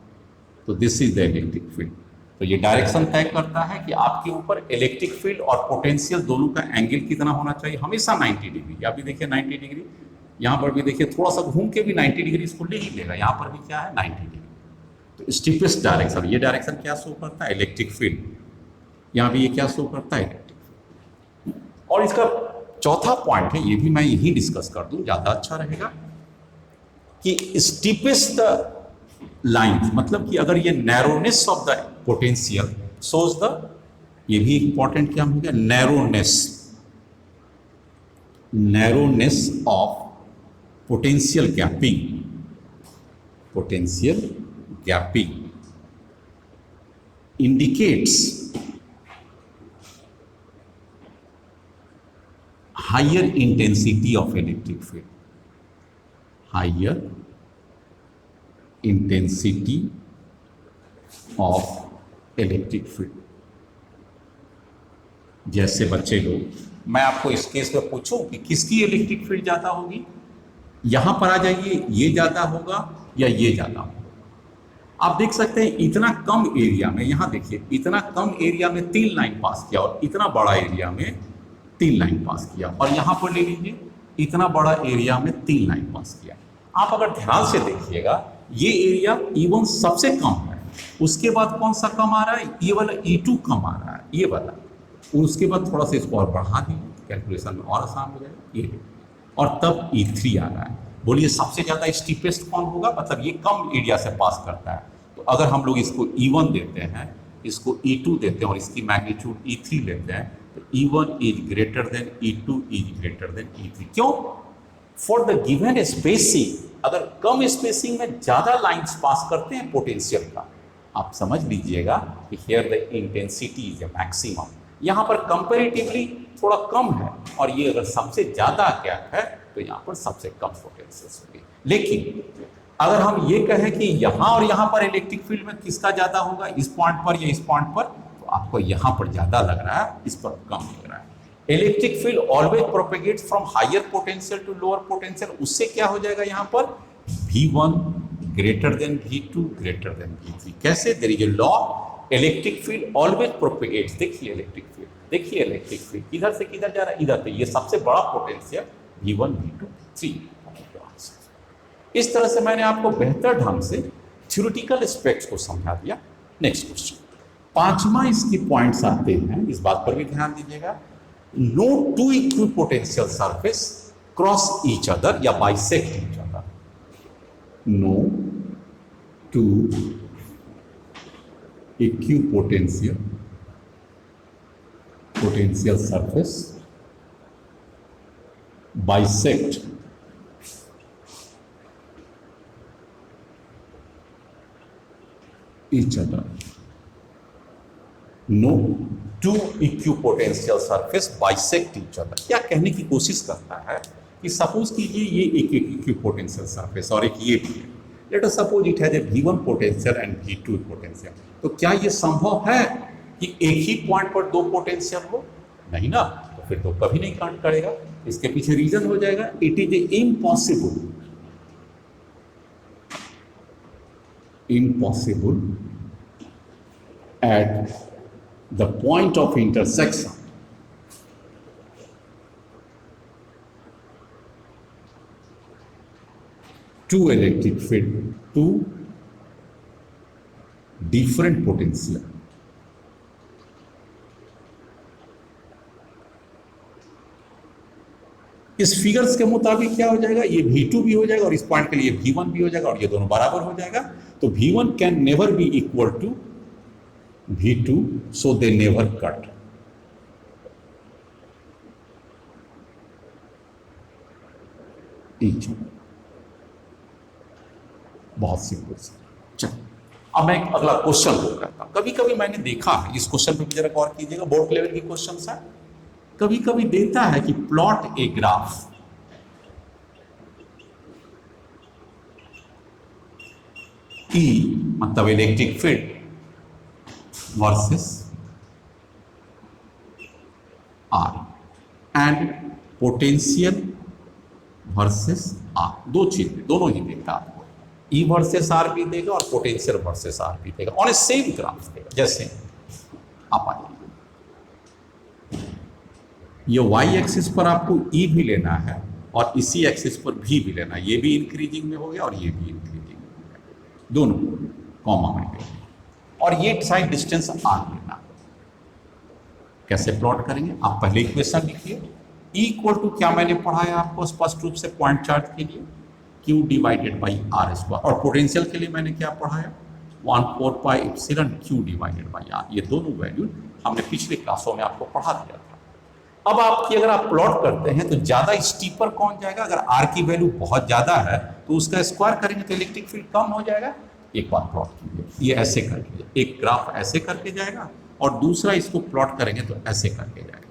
तो this is the electric field. तो ये डायरेक्शन तय करता है कि आपके ऊपर इलेक्ट्रिक फील्ड और पोटेंशियल दोनों का एंगल कितना होना चाहिए, हमेशा 90 डिग्री। अभी देखिए 90 डिग्री, यहाँ पर भी देखिए थोड़ा सा घूम के भी 90 डिग्री इसको ले ही लेगा, यहाँ पर भी क्या है 90 डिग्री। तो स्टीपेस्ट डायरेक्शन, ये डायरेक्शन क्या शो करता है, इलेक्ट्रिक फील्ड। यहाँ भी ये क्या शो करता है, इलेक्ट्रिक फील्ड। और इसका चौथा पॉइंट है, ये भी मैं यही डिस्कस कर दूं, ज्यादा अच्छा रहेगा, कि स्टीपेस्ट लाइन, मतलब कि अगर ये narrowness of the potential shows the, ये भी इंपॉर्टेंट क्या हो गया, narrowness of potential gapping, potential gapping indicates higher intensity of electric field, higher intensity of electric field. जैसे बच्चे लोग, मैं आपको इस केस में पूछूं कि किसकी इलेक्ट्रिक फील्ड ज्यादा होगी, यहां पर आ जाइए, ये ज्यादा होगा या ये ज्यादा होगा। आप देख सकते हैं इतना कम एरिया में, यहां देखिए इतना कम एरिया में 3 लाइन पास किया, और इतना बड़ा एरिया में 3 लाइन पास किया, और यहां पर ले लीजिए इतना बड़ा एरिया में 3 लाइन पास किया। आप अगर ध्यान से देखिएगा, ये एरिया E1 सबसे कम है, उसके बाद कौन सा कम आ रहा है, ये वाला E2 कम आ रहा है, ये वाला, और उसके बाद थोड़ा सा इसको और बढ़ा दीजिए, कैलकुलेशन में और आसान हो जाएगा, ये, और तब E3 आ रहा है। बोलिए सबसे ज्यादा स्टीपेस्ट कौन होगा, मतलब ये कम एरिया से पास करता है। तो अगर हम लोग इसको E1 देते हैं, इसको E2 देते हैं, और इसकी मैग्नीट्यूड E3 लेते हैं, तो E1 is greater then E2 is greater then E3। क्यों? फॉर द गिवन स्पेसिंग, अगर कम स्पेसिंग में ज्यादा लाइंस पास करते हैं पोटेंशियल का, आप समझ लीजिएगा कि here the intensity is a maximum. यहाँ पर कंपैरेटिवली थोड़ा कम है, और ये अगर सबसे ज्यादा गैप है तो यहाँ पर सबसे कम पोटेंशियल होगी। लेकिन अगर हम ये कहें कि यहाँ और यहाँ पर इलेक्ट्रिक फील्ड में किसका ज्यादा होगा, इस पॉइंट पर या इस पॉइंट पर, तो आपको यहाँ पर ज्यादा लग रहा है, इस पर कम लग रहा है। Electric field always propagates from higher potential to lower potential. उससे क्या हो जाएगा, यहाँ पर V1 greater than V2 greater than V3। कैसे? There is a law, electric field always propagates. देखिए इलेक्ट्रिक फील्ड, देखिए इलेक्ट्रिक फील्ड किधर से किधर जा रहा है, इधर। तो ये सबसे बड़ा पोटेंशियल V1 V2 V3। इस तरह से मैंने आपको बेहतर ढंग से थ्योरेटिकल एस्पेक्ट्स को समझा दिया। नेक्स्ट क्वेश्चन, पांचवा इसकी पॉइंट्स आते हैं, इस बात पर भी ध्यान दीजिएगा। No two equipotential surface cross each other या bisect each other. No two equipotential surface bisect each other. No two equipotential surface bisect each other. क्या कहने की कोशिश करता है कि सपोज कीजिए ये एक इक्विपोटेंशियल सरफेस और एक ये भी है। Let us suppose it has a V1 potential and V2 potential. तो क्या ये संभव है कि एक ही पॉइंट पर दो पोटेंशियल हो? नहीं ना, तो फिर तो कभी नहीं कांट करेगा। इसके पीछे रीजन हो जाएगा, it is impossible at the point of intersection two electric field, two different potential. इस फिगर्स के मुताबिक क्या हो जाएगा, ये V2 भी हो जाएगा और इस पॉइंट के लिए V1 भी हो जाएगा और ये दोनों बराबर हो जाएगा। तो V1 can never be equal to V2, so they never cut. बहुत सिंपल सा। चलो अब मैं एक अगला क्वेश्चन हो करता हूं। कभी कभी मैंने देखा है, इस क्वेश्चन पे जरा गौर कीजिएगा, बोर्ड लेवल की क्वेश्चन है, कभी कभी देता है कि प्लॉट ए ग्राफ E मतलब electric field versus R and potential versus R। दो चीज, दोनों ही देगा आपको, E वर्सेस R भी देगा और पोटेंशियल वर्सेस R भी देगा ऑन ए सेम ग्राफ देगा। जैसे आप आइए, ये वाई एक्सिस पर आपको E भी लेना है और इसी एक्सिस पर V भी लेना है। ये भी इंक्रीजिंग में हो गया और ये भी इंक्रीजिंग में हो गया, दोनों कॉमा में गए। और ये साइड डिस्टेंस R लेना। कैसे प्लॉट करेंगे, आप पहले इक्वेशन लिखिए। E इक्वल टू क्या मैंने पढ़ाया आपको स्पष्ट रूप से पॉइंट चार्ज के लिए, Q divided by R square. और पोटेंशियल के लिए मैंने क्या पढ़ाया, 1/4 pi epsilon Q divided by R। ये दोनों वैल्यू हमने पिछले क्लासों में आपको पढ़ा दिया था। अब आपकी अगर आप प्लॉट करते हैं तो ज्यादा स्टीपर कौन जाएगा, अगर R की वैल्यू बहुत ज्यादा है तो उसका स्क्वायर करेंगे तो इलेक्ट्रिक फील्ड कम हो जाएगा। एक बार प्लॉट कीजिए, ये ऐसे करके, एक ग्राफ ऐसे करके जाएगा और दूसरा इसको प्लॉट करेंगे तो ऐसे करके जाएगा,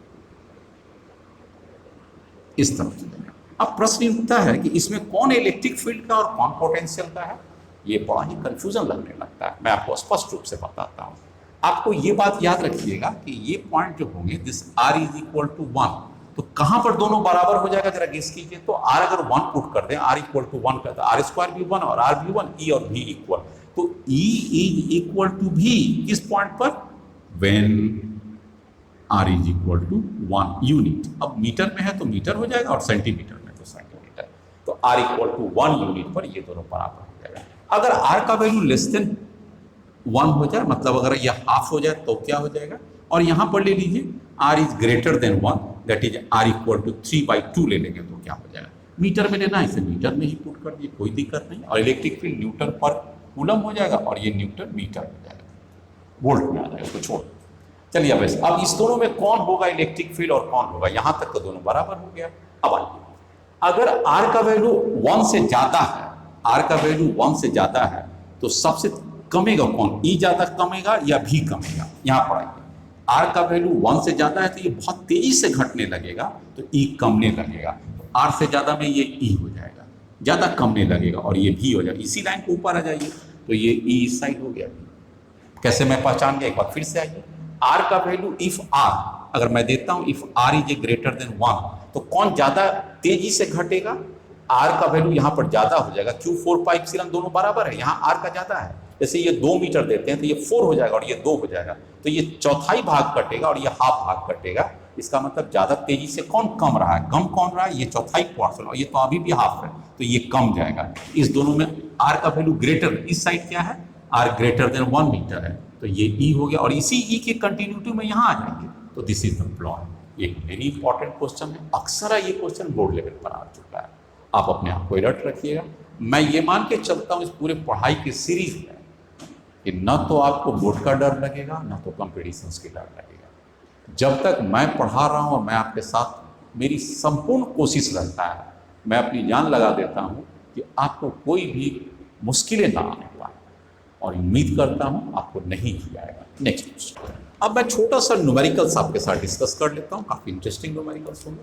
इस तरह से जाएगा। अब प्रश्न उठता है कि इसमें कौन इलेक्ट्रिक फील्ड का और कौन पोटेंशियल का है। ये बड़ा ही कंफ्यूजन लगने लगता है। मैं आपको स्पष्ट रूप से बताता हूं। आपको ये बात याद रखिएगा कि ये पॉइंट जो होंगे, this R is equal to 1, तो कहां पर दोनों बराबर हो जाएगा जरा गेस कीजिए। तो R अगर 1 पुट कर दें, R इक्वल टू 1 का, तो R स्क्वायर भी 1 और R भी 1, E और V इक्वल। तो E is equal to V किस पॉइंट पर, when R is equal to 1 unit. अब मीटर में है तो मीटर हो जाएगा और सेंटीमीटर में तो सेंटीमीटर। तो R इक्वल टू 1 यूनिट पर ये दोनों बराबर हो जाएगा। अगर R का वैल्यू लेस देन 1 हो जाए, मतलब अगर यह हाफ हो जाए तो क्या हो जाएगा। और यहां पर ले लीजिए R is greater than 1, that is R equal to 3/2 ले लेंगे तो क्या हो जाएगा। मीटर में लेना है, इसे मीटर में ही पुट कर दिए, कोई दिक्कत नहीं। और इलेक्ट्रिक फील्ड न्यूटन पर कूलम हो जाएगा और ये न्यूटन मीटर हो जाएगा, वोल्ट में आ जाएगा, इसको छोड़। चलिए अब इस दोनों में कौन होगा इलेक्ट्रिक फील्ड और कौन होगा, यहां तक तो दोनों बराबर हो गया। अब आइए, अगर R का वैल्यू 1 से ज्यादा है, R का वैल्यू 1 से ज्यादा है तो सबसे कमेगा कौन, E ज्यादा कमेगा या V कमेगा। यहां पढ़ाइए, R का वैल्यू 1 से ज्यादा है तो ये बहुत तेजी से घटने लगेगा, तो E कमने लगेगा। तो R से ज्यादा में ये E हो जाएगा, ज्यादा कमने लगेगा और ये V हो जाएगा। इसी लाइन के ऊपर आ जाइए तो ये E इस साइड हो गया। कैसे मैं पहचान गया, एक बार फिर से आइए। R का वैल्यू इफ R, अगर मैं देता हूं if R is a greater than 1, तो कौन ज्यादा तेजी से घटेगा, R का वैल्यू यहां पर ज्यादा हो जाएगा। Q4 पाई एप्सिलॉन दोनों बराबर है, यहां R का ज्यादा है। जैसे ये 2 मीटर देते हैं तो ये 4 हो जाएगा और ये 2 हो जाएगा, तो ये चौथाई भाग कटेगा और ये हाफ भाग कटेगा। इसका मतलब ज्यादा तेजी से कौन कम रहा है, कम कौन रहा है, ये चौथाई पोर्शन, और ये तो अभी भी हाफ है तो ये कम जाएगा। इस दोनों में R का वैल्यू ग्रेटर, इस साइड क्या है, R ग्रेटर देन 1 मीटर है, तो ये E हो गया। और इसी E के कंटिन्यूटी में यहाँ आ जाएंगे, तो दिस इज द प्लॉट। ये वेरी इंपॉर्टेंट क्वेश्चन है, अक्सर ये क्वेश्चन बोर्ड लेवल पर आ चुका है। आप अपने आप को अलर्ट रखिएगा। मैं ये मान के चलता हूँ इस पूरे पढ़ाई की सीरीज में कि न तो आपको बोर्ड का डर लगेगा, न तो कॉम्पिटिशन्स की डर लगेगा। जब तक मैं पढ़ा रहा हूँ और मैं आपके साथ, मेरी संपूर्ण कोशिश रहता है, मैं अपनी जान लगा देता हूँ कि आपको कोई भी मुश्किलें ना आने पाए, और उम्मीद करता हूँ आपको नहीं ही आएगा। नेक्स्ट क्वेश्चन, अब मैं छोटा सा न्यूमेरिकल्स आपके साथ डिस्कस कर लेता हूँ, काफ़ी इंटरेस्टिंग न्यूमेरिकल्स होंगे।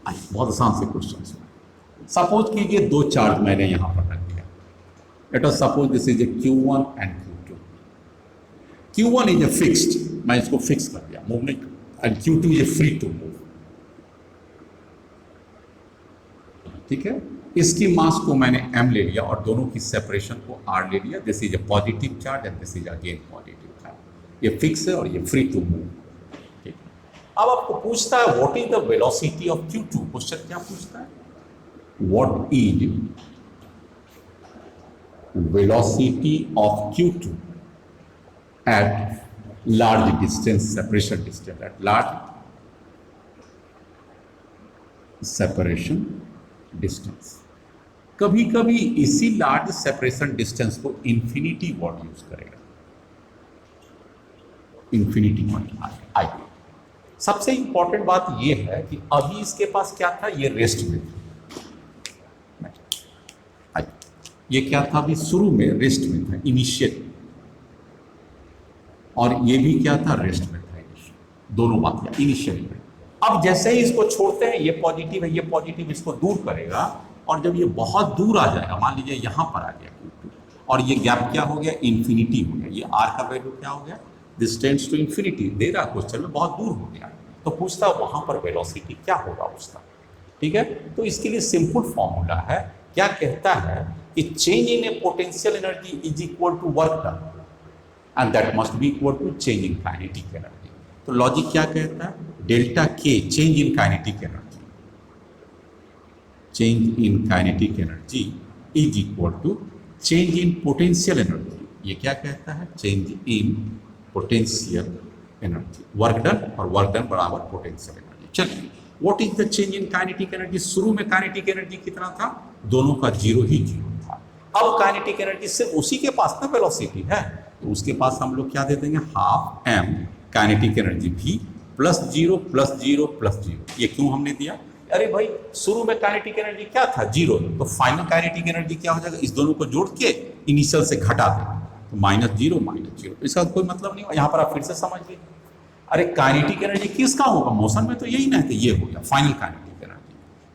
आइए, बहुत आसान से क्वेश्चन। सपोज कीजिए 2 चार्ज मैंने यहाँ पर रख दिया। Let us suppose this is a Q1 and Q2। Q1 is a fixed, मैं इसको फिक्स कर दिया, मूव नहीं, and Q2 is a free to move. ठीक है, इसकी मास को मैंने m ले लिया और दोनों की सेपरेशन को r ले लिया। This is A positive charge and this is again positive charge. ये फिक्स है और ये फ्री टू मूव। ठीक है, अब आपको पूछता है what is the velocity of Q2। Question क्या पूछता है, what is velocity of Q2 at large distance, separation distance, at large separation distance। कभी कभी इसी लार्ज सेपरेशन डिस्टेंस को इंफिनिटी वर्ड यूज करेगा, इंफिनिटी वर्ड आएगा। सबसे इंपॉर्टेंट बात यह है कि अभी इसके पास क्या था, ये रेस्ट में था, ये क्या था, अभी शुरू में रेस्ट में था, इनिशियल, और ये भी क्या था, रेस्ट में था, दोनों बात इनिशियल में। अब जैसे ही इसको छोड़ते हैं, ये पॉजिटिव है, ये पॉजिटिव इसको दूर करेगा, और जब ये बहुत दूर आ जाएगा, मान लीजिए यहां पर आ गया Q2, और ये गैप क्या हो गया, इन्फिनिटी हो गया, ये R का वैल्यू क्या हो गया, दिस टेंड्स टू इन्फिनिटी, दे रहा क्वेश्चन में, बहुत दूर हो गया, तो पूछता है वहां पर वेलोसिटी क्या होगा उसका। ठीक है, तो इसके लिए सिंपल फॉर्मूला है, क्या कहता है कि change in a potential energy is equal to work done and that must be equal to change in kinetic energy. तो लॉजिक क्या कहता है, delta K change in kinetic energy, change in kinetic energy is equal to change in potential energy. ये क्या कहता है, change in potential energy, work done, और work done बराबर पोटेंशियल एनर्जी। चलिए, what is the change in kinetic energy. शुरू में kinetic energy कितना था, दोनों का जीरो ही जीरो था। अब काइनेटिक एनर्जी सिर्फ उसी के पास ना वेलोसिटी है, तो उसके पास हम लोग क्या दे देंगे, half m kinetic energy v plus zero plus zero plus zero. ये क्यों हमने दिया, अरे भाई शुरू में काइनेटिक एनर्जी क्या था, जीरो, तो फाइनल काइनेटिक एनर्जी क्या हो जाएगा, इस दोनों को जोड़ के इनिशियल से घटा दें, तो माइनस जीरो, तो इसका कोई मतलब नहीं। यहाँ पर आप फिर से समझ लीजिए, अरे काइनेटिक एनर्जी किसका होगा, मोशन में तो यही ना है, तो ये हो गया final kinetic energy.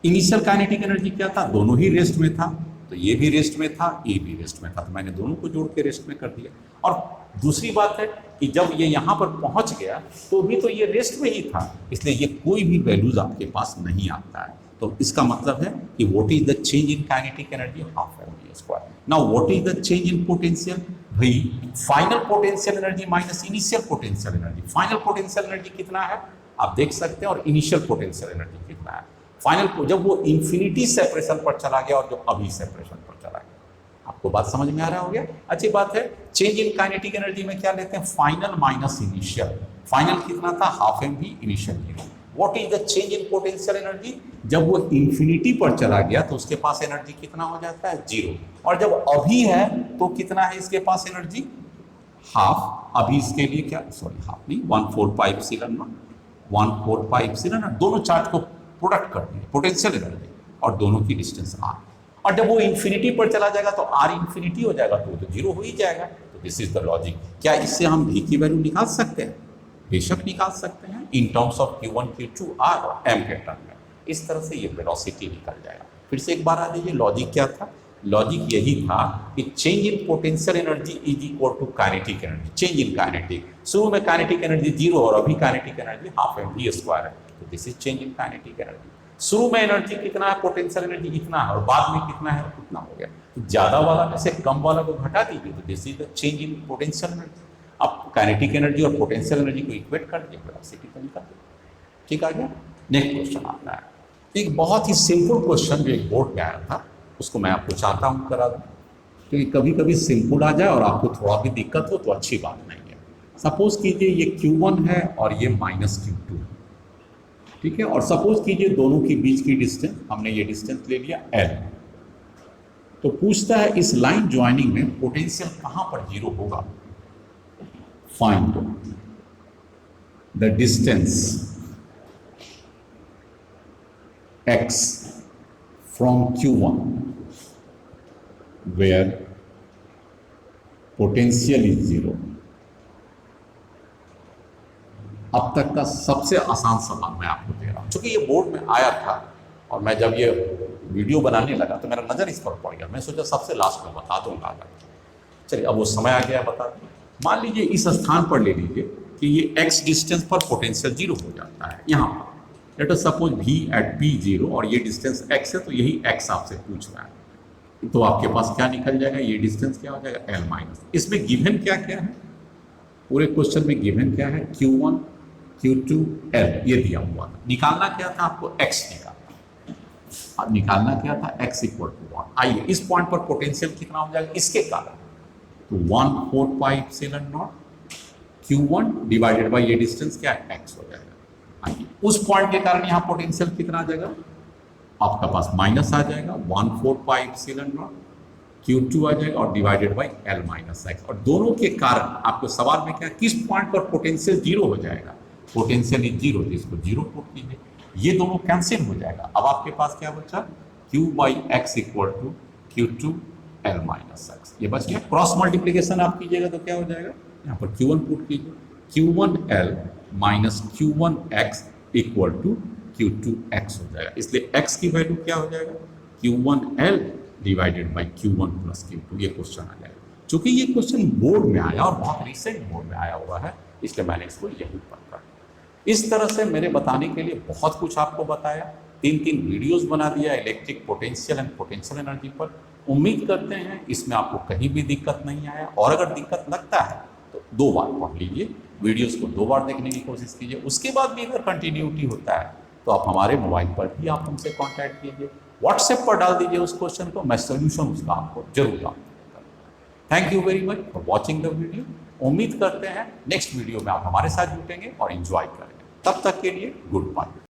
Initial kinetic energy क्या था, दोनों ही रेस्ट में था, तो ये भी रेस्ट में था, ये भी रेस्ट में था, तो मैंने दोनों को जोड़ के रेस्ट में कर दिया। और दूसरी बात है कि जब ये यहाँ पर पहुँच गया तो भी तो ये रेस्ट में ही था, इसलिए ये कोई भी वैल्यूज आपके पास नहीं आता है। तो इसका मतलब है कि what is the change in kinetic energy, half mv square. Now what is the change in potential, भाई final potential energy minus initial potential energy. Final potential energy कितना है आप देख सकते हैं, और इनिशियल पोटेंशियल एनर्जी कितना है। फाइनल को जब वो इंफिनिटी सेपरेशन पर चला गया और जो अभी सेपरेशन पर चला गया, आपको बात समझ में आ रहा हो गया। अच्छी बात है, चेंज इन काइनेटिक एनर्जी में क्या लेते हैं, फाइनल माइनस इनिशियल। फाइनल कितना था, half mv, initial zero. What is the change in potential energy, जब वो इंफिनिटी पर चला गया तो उसके पास एनर्जी कितना हो जाता है, जीरो, और जब अभी है तो कितना है इसके पास एनर्जी, हाफ। अभी इसके लिए क्या, सॉरी हाफ नहीं, 145 दोनों चार्ज को प्रोडक्ट कर दिए, पोटेंशियल एनर्जी, और दोनों की डिस्टेंस r। और जब वो इंफिनिटी पर चला जाएगा तो r इंफिनिटी हो जाएगा, तो जीरो हो ही जाएगा। तो दिस इज द लॉजिक। क्या इससे हम v की वैल्यू निकाल सकते हैं, बेशक निकाल सकते हैं, in terms of Q1 Q2 r और m के टर्म में। इस तरह से ये वेलोसिटी निकल जाएगा। फिर से एक बार आ जाइए, लॉजिक क्या था, लॉजिक यही था कि change in potential energy is equal to kinetic energy, change in kinetic. शुरू में काइनेटिक एनर्जी जीरो और अभी kinetic energy half mv square है, तो this is change in kinetic energy. शुरू में एनर्जी कितना है, पोटेंशियल एनर्जी इतना है, और बाद में कितना है, उतना हो गया। तो ज्यादा वाला में से कम वाला को घटा दीजिए, तो this is the change in potential energy. अब काइनेटिक एनर्जी और पोटेंशियल एनर्जी को इक्वेट कर दिया, वेलोसिटी को निकाल दिया। ठीक आ गया। नेक्स्ट क्वेश्चन आता है, एक बहुत ही सिंपल क्वेश्चन जो एक बोर्ड में आया था, उसको मैं आपको चाहता हूँ करा दूँ, क्योंकि कभी कभी सिंपल आ जाए और आपको थोड़ा भी दिक्कत हो तो अच्छी बात नहीं है। सपोज कीजिए ये Q1 है और ये माइनस Q2, ठीक है, और सपोज कीजिए दोनों के बीच की डिस्टेंस, हमने ये डिस्टेंस ले लिया L। तो पूछता है इस लाइन ज्वाइनिंग में पोटेंशियल कहां पर जीरो होगा, find the distance x from Q1 where potential is zero। अब तक का सबसे आसान सवाल मैं आपको दे रहा हूं, क्योंकि ये बोर्ड में आया था और मैं जब ये वीडियो बनाने लगा तो मेरा नज़र इस पर पड़ गया, मैं सोचा सबसे लास्ट में बता दूंगा। चलिए अब वो समय आ गया, बता दूँ। मान लीजिए इस स्थान पर ले लीजिए कि ये x डिस्टेंस पर पोटेंशियल जीरो हो जाता है, यहाँ पर let us suppose v at p zero, और ये डिस्टेंस x है, तो यही x आपसे पूछ रहा है। तो आपके पास क्या निकल जाएगा, ये डिस्टेंस क्या हो जाएगा, l माइनस। इसमें गिवन क्या क्या है, पूरे क्वेश्चन में गिवन क्या है, Q1 Q2 L ये दिया हुआ था। निकालना क्या था आपको, x निकालना। अब निकालना क्या था, x इक्वल टू 1। आइए इस पॉइंट पर पोटेंशियल कितना हो जाएगा इसके कारण, तो 1/4 pi epsilon not Q1 divided by ये डिस्टेंस क्या है, x हो जाएगा। आइए उस पॉइंट के कारण यहाँ पोटेंशियल कितना आ जाएगा, आपका पास माइनस आ जाएगा, 1/4 पाई एप्सिलॉन नॉट Q2 आ जाएगा और divided by L minus x. और दोनों के कारण आपको सवाल में क्या, किस पॉइंट पर पोटेंशियल जीरो हो जाएगा, पोटेंशियल इज जीरो, इसको जीरो पुट कीजिए, ये दोनों कैंसिल हो जाएगा। अब आपके पास क्या बचा, Q by x equal to Q2 L minus x, ये बच गया। क्रॉस मल्टीप्लीकेशन आप कीजिएगा तो क्या हो जाएगा, यहाँ पर Q1 पुट कीजिए, Q1 L minus Q1 x equal to Q2 x हो जाएगा। इसलिए x की वैल्यू क्या हो जाएगा, Q1 L divided by Q1 plus Q2, ये क्वेश्चन आ जाएगा। चूंकि ये क्वेश्चन बोर्ड में आया और बहुत रिसेंट बोर्ड में आया हुआ है, इसलिए मैंने इसको यही पढ़ा। इस तरह से मेरे बताने के लिए बहुत कुछ आपको बताया, 3 वीडियोस बना दिया electric potential and potential energy पर। उम्मीद करते हैं इसमें आपको कहीं भी दिक्कत नहीं आया, और अगर दिक्कत लगता है तो 2 बार पढ़ लीजिए, वीडियोस को 2 बार देखने की कोशिश कीजिए। उसके बाद भी अगर कंटिन्यूटी होता है तो आप हमारे मोबाइल पर भी आप हमसे कांटेक्ट कीजिए, व्हाट्सएप पर डाल दीजिए उस क्वेश्चन को, मैं सोल्यूशन उसका आपको जरूर दूंगा। Thank you very much for watching the video. उम्मीद करते हैं नेक्स्ट वीडियो में आप हमारे साथ जुटेंगे और एंजॉय करेंगे। तब तक के लिए गुड बाय।